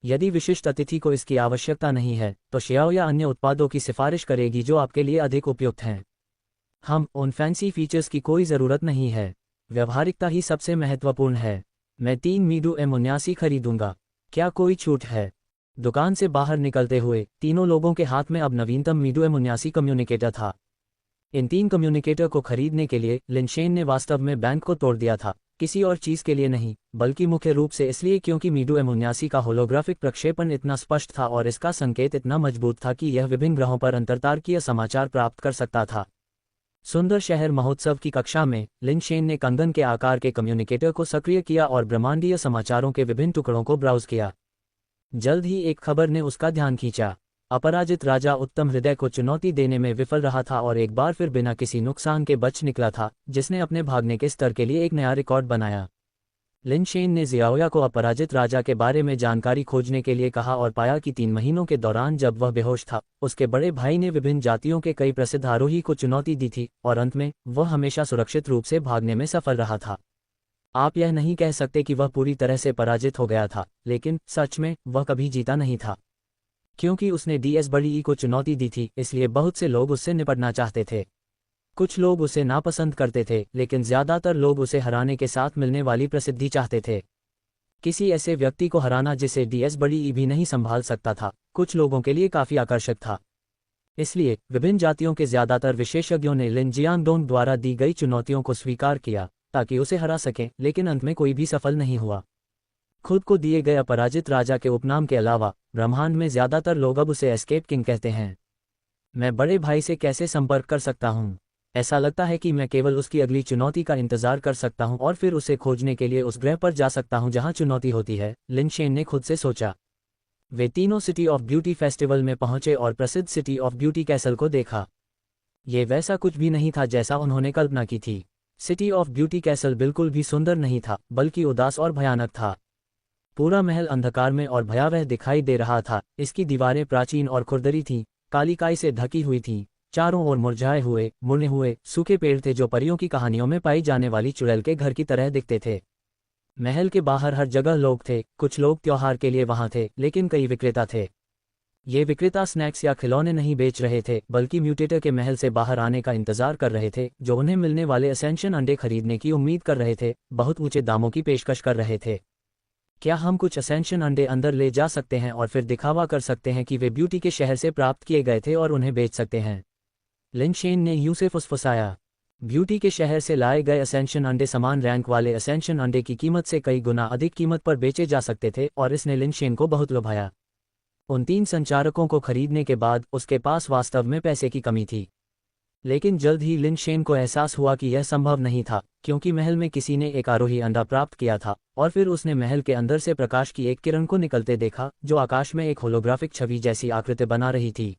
यदि विशिष्ट अतिथि को इसकी आवश्यकता नहीं है तो शियाओया अन्य उत्पादों की सिफारिश करेगी जो आपके लिए अधिक उपयुक्त हैं। उन फैंसी फीचर्स की कोई ज़रूरत नहीं है। व्यवहारिकता ही सबसे महत्वपूर्ण है। मैं 3 मीडू M79 खरीदूंगा। क्या कोई छूट है? दुकान से बाहर निकलते हुए तीनों लोगों के हाथ में अब नवीनतम मीडू M79 कम्युनिकेटर था। इन 3 कम्युनिकेटर को खरीदने के लिए लिन शेन ने वास्तव में बैंक को तोड़ दिया था, किसी और चीज़ के लिए नहीं, बल्कि मुख्य रूप से इसलिए क्योंकि मीडू M79 का होलोग्राफिक प्रक्षेपण इतना स्पष्ट था और इसका संकेत इतना मजबूत था कि यह विभिन्न ग्रहों पर अंतरतारकीय समाचार प्राप्त कर सकता था। सुंदर शहर महोत्सव की कक्षा में लिन शेन ने कंगन के आकार के कम्युनिकेटर को सक्रिय किया और ब्रह्मांडीय समाचारों के विभिन्न टुकड़ों को ब्राउज किया। जल्द ही एक खबर ने उसका ध्यान खींचा। अपराजित राजा उत्तम हृदय को चुनौती देने में विफल रहा था और एक बार फिर बिना किसी नुकसान के बच निकला था, जिसने अपने भागने के स्तर के लिए एक नया रिकॉर्ड बनाया। लिन शेन ने जियाओया को अपराजित राजा के बारे में जानकारी खोजने के लिए कहा और पाया कि 3 महीनों के दौरान जब वह बेहोश था, उसके बड़े भाई ने विभिन्न जातियों के कई प्रसिद्ध आरोही को चुनौती दी थी और अंत में वह हमेशा सुरक्षित रूप से भागने में सफल रहा था। आप यह नहीं कह सकते कि वह पूरी तरह से पराजित हो गया था, लेकिन सच में वह कभी जीता नहीं था। क्योंकि उसने DS को चुनौती दी थी, इसलिए बहुत से लोग उससे निपटना चाहते थे। कुछ लोग उसे नापसंद करते थे, लेकिन ज्यादातर लोग उसे हराने के साथ मिलने वाली प्रसिद्धि चाहते थे। किसी ऐसे व्यक्ति को हराना जिसे DS भी नहीं संभाल सकता था, कुछ लोगों के लिए काफी आकर्षक था। इसलिए विभिन्न जातियों के ज्यादातर विशेषज्ञों ने लिन जियांगडोंग द्वारा दी गई चुनौतियों को स्वीकार किया ताकि उसे हरा सकें, लेकिन अंत में कोई भी सफल नहीं हुआ। खुद को दिए गए अपराजित राजा के उपनाम के अलावा ब्रह्मांड में ज्यादातर लोग अब उसे एस्केप किंग कहते हैं। मैं बड़े भाई से कैसे संपर्क कर सकता हूँ? ऐसा लगता है कि मैं केवल उसकी अगली चुनौती का इंतजार कर सकता हूं और फिर उसे खोजने के लिए उस ग्रह पर जा सकता हूं जहां चुनौती होती है, लिन शेन ने खुद से सोचा। वे तीनों सिटी ऑफ ब्यूटी फेस्टिवल में पहुंचे और प्रसिद्ध सिटी ऑफ ब्यूटी कैसल को देखा। ये वैसा कुछ भी नहीं था जैसा उन्होंने कल्पना की थी। सिटी ऑफ ब्यूटी कैसल बिल्कुल भी सुंदर नहीं था, बल्कि उदास और भयानक था। पूरा महल अंधकार में और भयावह दिखाई दे रहा था। इसकी दीवारें प्राचीन और खुरदरी थीं, काली काई से ढकी हुई थीं। चारों ओर मुरझाए हुए, मुड़े हुए, सूखे पेड़ थे जो परियों की कहानियों में पाई जाने वाली चुड़ैल के घर की तरह दिखते थे। महल के बाहर हर जगह लोग थे। कुछ लोग त्योहार के लिए वहां थे, लेकिन कई विक्रेता थे। ये विक्रेता स्नैक्स या खिलौने नहीं बेच रहे थे, बल्कि म्यूटेटर के महल से बाहर आने का इंतजार कर रहे थे, जो उन्हें मिलने वाले असेंशन अंडे खरीदने की उम्मीद कर रहे थे, बहुत ऊंचे दामों की पेशकश कर रहे थे। क्या हम कुछ असेंशन अंडे अंदर ले जा सकते हैं और फिर दिखावा कर सकते हैं कि वे ब्यूटी के शहर से प्राप्त किए गए थे और उन्हें बेच सकते हैं? लिन शेन ने यूं से फुसफुसाया। ब्यूटी के शहर से लाए गए असेंशन अंडे समान रैंक वाले असेंशन अंडे की कीमत से कई गुना अधिक कीमत पर बेचे जा सकते थे और इसने लिन शेन को बहुत लुभाया। उन 3 संचारकों को खरीदने के बाद उसके पास वास्तव में पैसे की कमी थी। लेकिन जल्द ही लिन शेन को एहसास हुआ कि यह संभव नहीं था, क्योंकि महल में किसी ने एक आरोही अंडा प्राप्त किया था और फिर उसने महल के अंदर से प्रकाश की एक किरण को निकलते देखा जो आकाश में एक होलोग्राफिक छवि जैसी आकृति बना रही थी।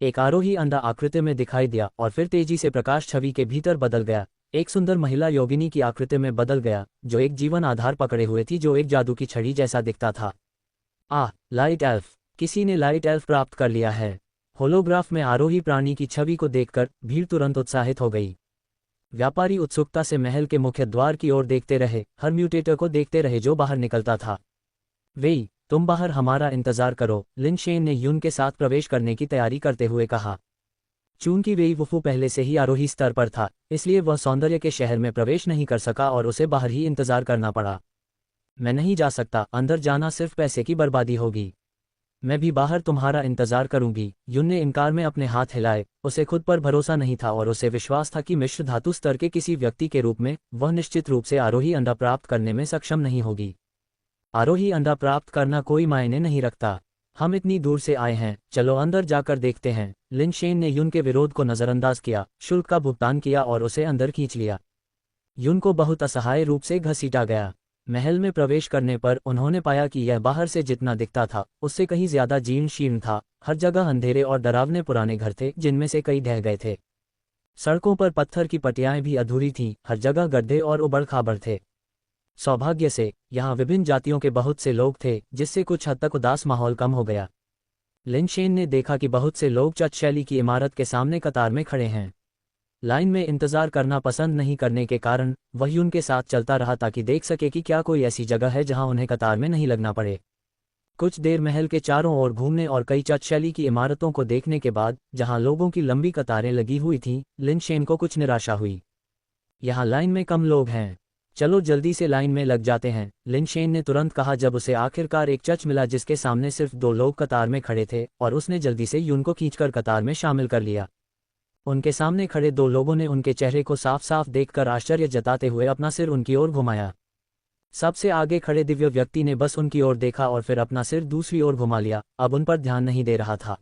एक आरोही अंडा आकृति में दिखाई दिया और फिर तेजी से प्रकाश छवि के भीतर बदल गया। एक सुंदर महिला योगिनी की आकृति में बदल गया, जो एक जीवन आधार पकड़े हुए थी, जो एक जादू की छड़ी जैसा दिखता था। Light elf. किसी ने लाइट एल्फ प्राप्त कर लिया है। होलोग्राफ में आरोही प्राणी की छवि को देखकर भीड़ तुरंत उत्साहित हो गई। व्यापारी उत्सुकता से महल के मुख्य द्वार की ओर देखते रहे, हर म्यूटेटर को देखते रहे जो बाहर निकलता था। वेई, तुम बाहर हमारा इंतजार करो, लिन शेन ने यून के साथ प्रवेश करने की तैयारी करते हुए कहा। चूंकि वेई वुफू पहले से ही आरोही स्तर पर था, इसलिए वह सौंदर्य के शहर में प्रवेश नहीं कर सका और उसे बाहर ही इंतजार करना पड़ा। मैं नहीं जा सकता, अंदर जाना सिर्फ पैसे की बर्बादी होगी। मैं भी बाहर तुम्हारा इंतजार करूंगी। यून ने इनकार में अपने हाथ हिलाए। उसे खुद पर भरोसा नहीं था और उसे विश्वास था कि मिश्र धातु स्तर के किसी व्यक्ति के रूप में वह निश्चित रूप से आरोही अंडा प्राप्त करने में सक्षम नहीं होगी। आरोही अंडा प्राप्त करना कोई मायने नहीं रखता। हम इतनी दूर से आए हैं, चलो अंदर जाकर देखते हैं। लिन शेन ने यून के विरोध को नजरअंदाज किया, शुल्क का भुगतान किया और उसे अंदर खींच लिया। यून को बहुत असहाय रूप से घसीटा गया। महल में प्रवेश करने पर उन्होंने पाया कि यह बाहर से जितना दिखता था उससे कहीं ज्यादा जीर्ण शीर्ण था। हर जगह अंधेरे और डरावने पुराने घर थे जिनमें से कई ढह गए थे। सड़कों पर पत्थर की पटियाएं भी अधूरी थीं, हर जगह गड्ढे और उबड़ खाबड़ थे। सौभाग्य से यहाँ विभिन्न जातियों के बहुत से लोग थे, जिससे कुछ हद तक उदास माहौल कम हो गया। लिन शेन ने देखा कि बहुत से लोग चच शैली की इमारत के सामने कतार में खड़े हैं। लाइन में इंतजार करना पसंद नहीं करने के कारण वह उनके साथ चलता रहा ताकि देख सके कि क्या कोई ऐसी जगह है जहां उन्हें कतार में नहीं लगना पड़े। कुछ देर महल के चारों ओर घूमने और कई चच शैली की इमारतों को देखने के बाद, जहां लोगों की लंबी कतारें लगी हुई थीं, लिन शेन को कुछ निराशा हुई। यहाँ लाइन में कम लोग हैं, चलो जल्दी से लाइन में लग जाते हैं, लिन शेन ने तुरंत कहा जब उसे आखिरकार एक चच मिला जिसके सामने सिर्फ 2 लोग कतार में खड़े थे और उसने जल्दी से यून को खींचकर कतार में शामिल कर लिया। उनके सामने खड़े 2 लोगों ने उनके चेहरे को साफ साफ देखकर आश्चर्य जताते हुए अपना सिर उनकी ओर घुमाया। सबसे आगे खड़े दिव्य व्यक्ति ने बस उनकी ओर देखा और फिर अपना सिर दूसरी ओर घुमा लिया, अब उन पर ध्यान नहीं दे रहा था।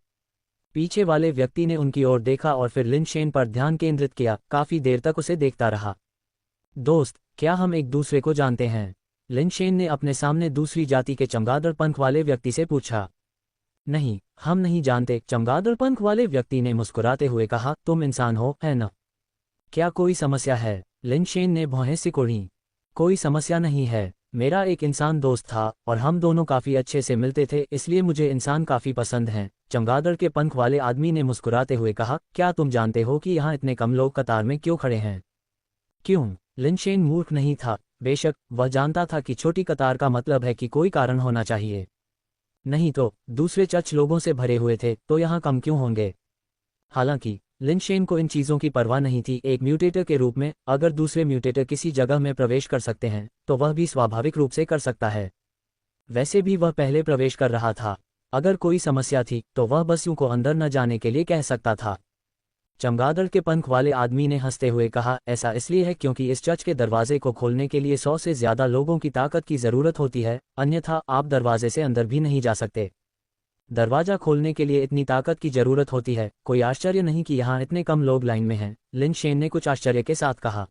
पीछे वाले व्यक्ति ने उनकी ओर देखा और फिर लिन शेन पर ध्यान केंद्रित किया, काफी देर तक उसे देखता रहा। दोस्त, क्या हम एक दूसरे को जानते हैं? लिन शेन ने अपने सामने दूसरी जाति के चमगादड़ पंख वाले व्यक्ति से पूछा। नहीं, हम नहीं जानते, चमगादड़ पंख वाले व्यक्ति ने मुस्कुराते हुए कहा। तुम इंसान हो, है न? क्या कोई समस्या है? लिन शेन ने भौहें सिकोड़ी। कोई समस्या नहीं है, मेरा एक इंसान दोस्त था और हम दोनों काफी अच्छे से मिलते थे, इसलिए मुझे इंसान काफी पसंद हैं। चमगादड़ के पंख वाले आदमी ने मुस्कुराते हुए कहा। क्या तुम जानते हो कि यहाँ इतने कम लोग कतार में क्यों खड़े हैं? क्यों? लिन शेन मूर्ख नहीं था। बेशक वह जानता था कि छोटी कतार का मतलब है कि कोई कारण होना चाहिए, नहीं तो दूसरे चच लोगों से भरे हुए थे, तो यहाँ कम क्यों होंगे? हालांकि लिन शेन को इन चीज़ों की परवाह नहीं थी। एक म्यूटेटर के रूप में अगर दूसरे म्यूटेटर किसी जगह में प्रवेश कर सकते हैं तो वह भी स्वाभाविक रूप से कर सकता है। वैसे भी वह पहले प्रवेश कर रहा था। अगर कोई समस्या थी तो वह बस यूं को अंदर न जाने के लिए कह सकता था। चमगादड़ के पंख वाले आदमी ने हंसते हुए कहा, ऐसा इसलिए है क्योंकि इस चच के दरवाजे को खोलने के लिए 100 से ज्यादा लोगों की ताकत की जरूरत होती है, अन्यथा आप दरवाजे से अंदर भी नहीं जा सकते। दरवाजा खोलने के लिए इतनी ताकत की जरूरत होती है, कोई आश्चर्य नहीं कि यहाँ इतने कम लोग लाइन में हैं, लिन शेन ने कुछ आश्चर्य के साथ कहा।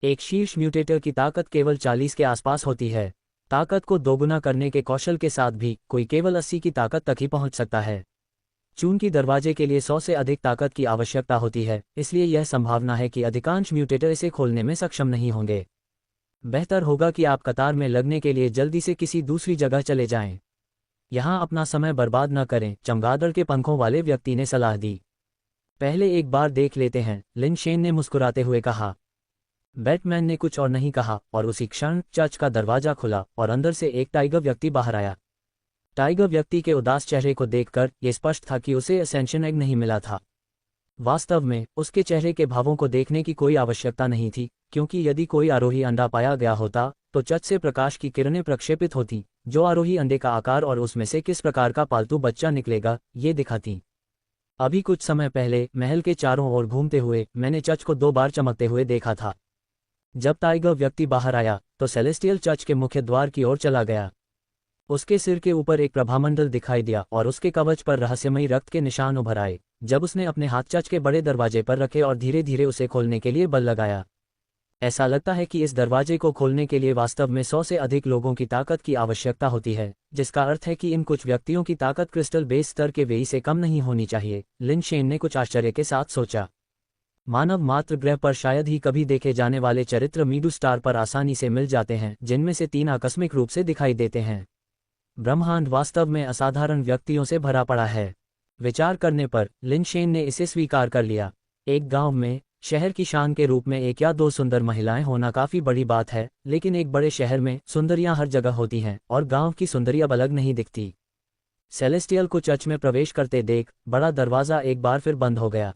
एक शीर्ष म्यूटेटर की ताकत केवल 40 के आसपास होती है। ताकत को दोगुना करने के कौशल के साथ भी कोई केवल 80 की ताकत तक ही पहुंच सकता है। चूंकि दरवाजे के लिए 100 से अधिक ताकत की आवश्यकता होती है, इसलिए यह संभावना है कि अधिकांश म्यूटेटर इसे खोलने में सक्षम नहीं होंगे। बेहतर होगा कि आप कतार में लगने के लिए जल्दी से किसी दूसरी जगह चले जाएं। यहाँ अपना समय बर्बाद न करें, चमगादड़ के पंखों वाले व्यक्ति ने सलाह दी। पहले एक बार देख लेते हैं, लिन शेन ने मुस्कुराते हुए कहा। बैटमैन ने कुछ और नहीं कहा और उसी क्षण चर्च का दरवाजा खुला और अंदर से एक टाइगर व्यक्ति बाहर आया। टाइगर व्यक्ति के उदास चेहरे को देखकर यह स्पष्ट था कि उसे असेंशन एग नहीं मिला था। वास्तव में उसके चेहरे के भावों को देखने की कोई आवश्यकता नहीं थी, क्योंकि यदि कोई आरोही अंडा पाया गया होता तो चच से प्रकाश की किरणें प्रक्षेपित होती, जो आरोही अंडे का आकार और उसमें से किस प्रकार का पालतू बच्चा निकलेगा ये दिखाती। अभी कुछ समय पहले महल के चारों ओर घूमते हुए मैंने चच को 2 बार चमकते हुए देखा था। जब टाइगर व्यक्ति बाहर आया तो सेलेस्टियल चर्च के मुख्य द्वार की ओर चला गया। उसके सिर के ऊपर एक प्रभामंडल दिखाई दिया और उसके कवच पर रहस्यमयी रक्त के निशान उभर आए। जब उसने अपने हाथ चर्च के बड़े दरवाजे पर रखे और धीरे धीरे उसे खोलने के लिए बल लगाया। ऐसा लगता है कि इस दरवाजे को खोलने के लिए वास्तव में 100 से अधिक लोगों की ताकत की आवश्यकता होती है, जिसका अर्थ है कि इन कुछ व्यक्तियों की ताकत क्रिस्टल बेस स्तर के वेई से कम नहीं होनी चाहिए। लिन शेन ने कुछ आश्चर्य के साथ सोचा। मानव मात्र ग्रह पर शायद ही कभी देखे जाने वाले चरित्र मीडू स्टार पर आसानी से मिल जाते हैं, जिनमें से 3 आकस्मिक रूप से दिखाई देते हैं। ब्रह्मांड वास्तव में असाधारण व्यक्तियों से भरा पड़ा है। विचार करने पर लिन शेन ने इसे स्वीकार कर लिया। एक गांव में शहर की शान के रूप में एक या दो सुंदर महिलाएं होना काफी बड़ी बात है, लेकिन एक बड़े शहर में सुंदरियां हर जगह होती हैं और गांव की सुंदरी अब अलग नहीं दिखती। सेलेस्टियल को चर्च में प्रवेश करते देख बड़ा दरवाजा एक बार फिर बंद हो गया।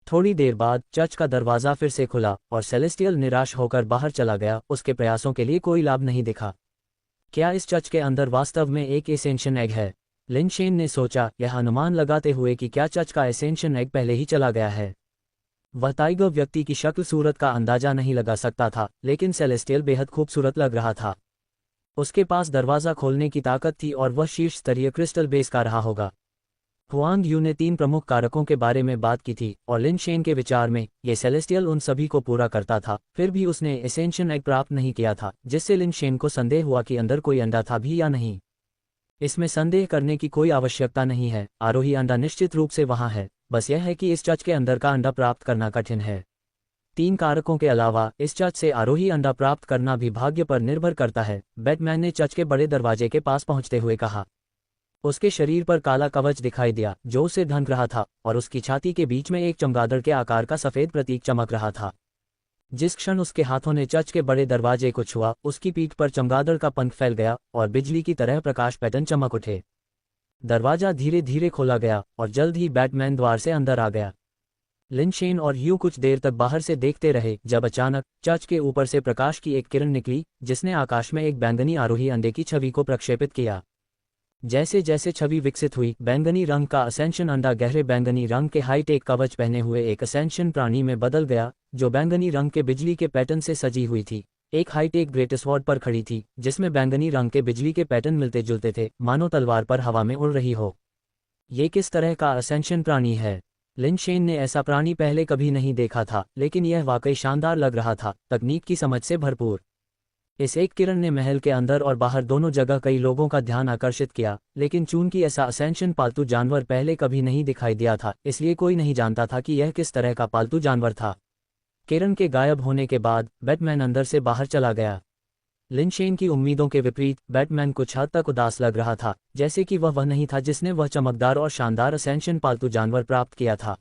थोड़ी देर बाद चर्च का दरवाजा फिर से खुला और सेलेस्टियल निराश होकर बाहर चला गया। उसके प्रयासों के लिए कोई लाभ नहीं दिखा। क्या इस चर्च के अंदर वास्तव में एक एसेंशियल एग है? लिन शेन ने सोचा, यह अनुमान लगाते हुए कि क्या चर्च का एसेंशियल एग पहले ही चला गया है। वह टाइगर व्यक्ति की शक्ल सूरत का अंदाजा नहीं लगा सकता था, लेकिन सेलेस्टियल बेहद खूबसूरत लग रहा था। उसके पास दरवाज़ा खोलने की ताकत थी और वह शीर्ष स्तरीय क्रिस्टल बेस का रहा होगा। हुआंग यू ने 3 प्रमुख कारकों के बारे में बात की थी और लिन शेन के विचार में ये सेलेस्टियल उन सभी को पूरा करता था। फिर भी उसने एसेंशियल एग प्राप्त नहीं किया था, जिससे लिन शेन को संदेह हुआ कि अंदर कोई अंडा था भी या नहीं। इसमें संदेह करने की कोई आवश्यकता नहीं है, आरोही अंडा निश्चित रूप से वहां है, बस यह है कि इस चर्च के अंदर का अंडा प्राप्त करना कठिन है। 3 कारकों के अलावा इस चर्च से आरोही अंडा प्राप्त करना भी भाग्य पर निर्भर करता है, बैटमैन ने चर्च के बड़े दरवाजे के पास पहुंचते हुए कहा। उसके शरीर पर काला कवच दिखाई दिया जो उसे ढंक रहा था और उसकी छाती के बीच में एक चमगादड़ के आकार का सफेद प्रतीक चमक रहा था। जिस क्षण उसके हाथों ने चर्च के बड़े दरवाजे को छुआ, उसकी पीठ पर चमगादड़ का पंख फैल गया और बिजली की तरह प्रकाश पैटर्न चमक उठे। दरवाजा धीरे धीरे खोला गया और जल्द ही बैटमैन द्वार से अंदर आ गया। लिन शेन और ह्यू कुछ देर तक बाहर से देखते रहे, जब अचानक चर्च के ऊपर से प्रकाश की एक किरण निकली जिसने आकाश में एक बैंगनी आरोही अंडे की छवि को प्रक्षेपित किया। जैसे जैसे छवि विकसित हुई, बैंगनी रंग का असेंशन अंडा गहरे बैंगनी रंग के हाईटेक कवच पहने हुए एक असेंशन प्राणी में बदल गया, जो बैंगनी रंग के बिजली के पैटर्न से सजी हुई थी। एक हाईटेक ग्रेट स्वॉर्ड पर खड़ी थी जिसमें बैंगनी रंग के बिजली के पैटर्न मिलते जुलते थे, मानो तलवार पर हवा में उड़ रही हो। ये किस तरह का असेंशन प्राणी है? लिन शेन ने ऐसा प्राणी पहले कभी नहीं देखा था, लेकिन यह वाकई शानदार लग रहा था, तकनीक की समझ से भरपूर। इस एक किरण ने महल के अंदर और बाहर दोनों जगह कई लोगों का ध्यान आकर्षित किया, लेकिन चूंकि ऐसा असेंशन पालतू जानवर पहले कभी नहीं दिखाई दिया था, इसलिए कोई नहीं जानता था कि यह किस तरह का पालतू जानवर था। किरण के गायब होने के बाद बैटमैन अंदर से बाहर चला गया। लिन शेन की उम्मीदों के विपरीत बैटमैन कुछ हद तक उदास लग रहा था, जैसे कि वह नहीं था जिसने वह चमकदार और शानदार असेंशन पालतू जानवर प्राप्त किया था।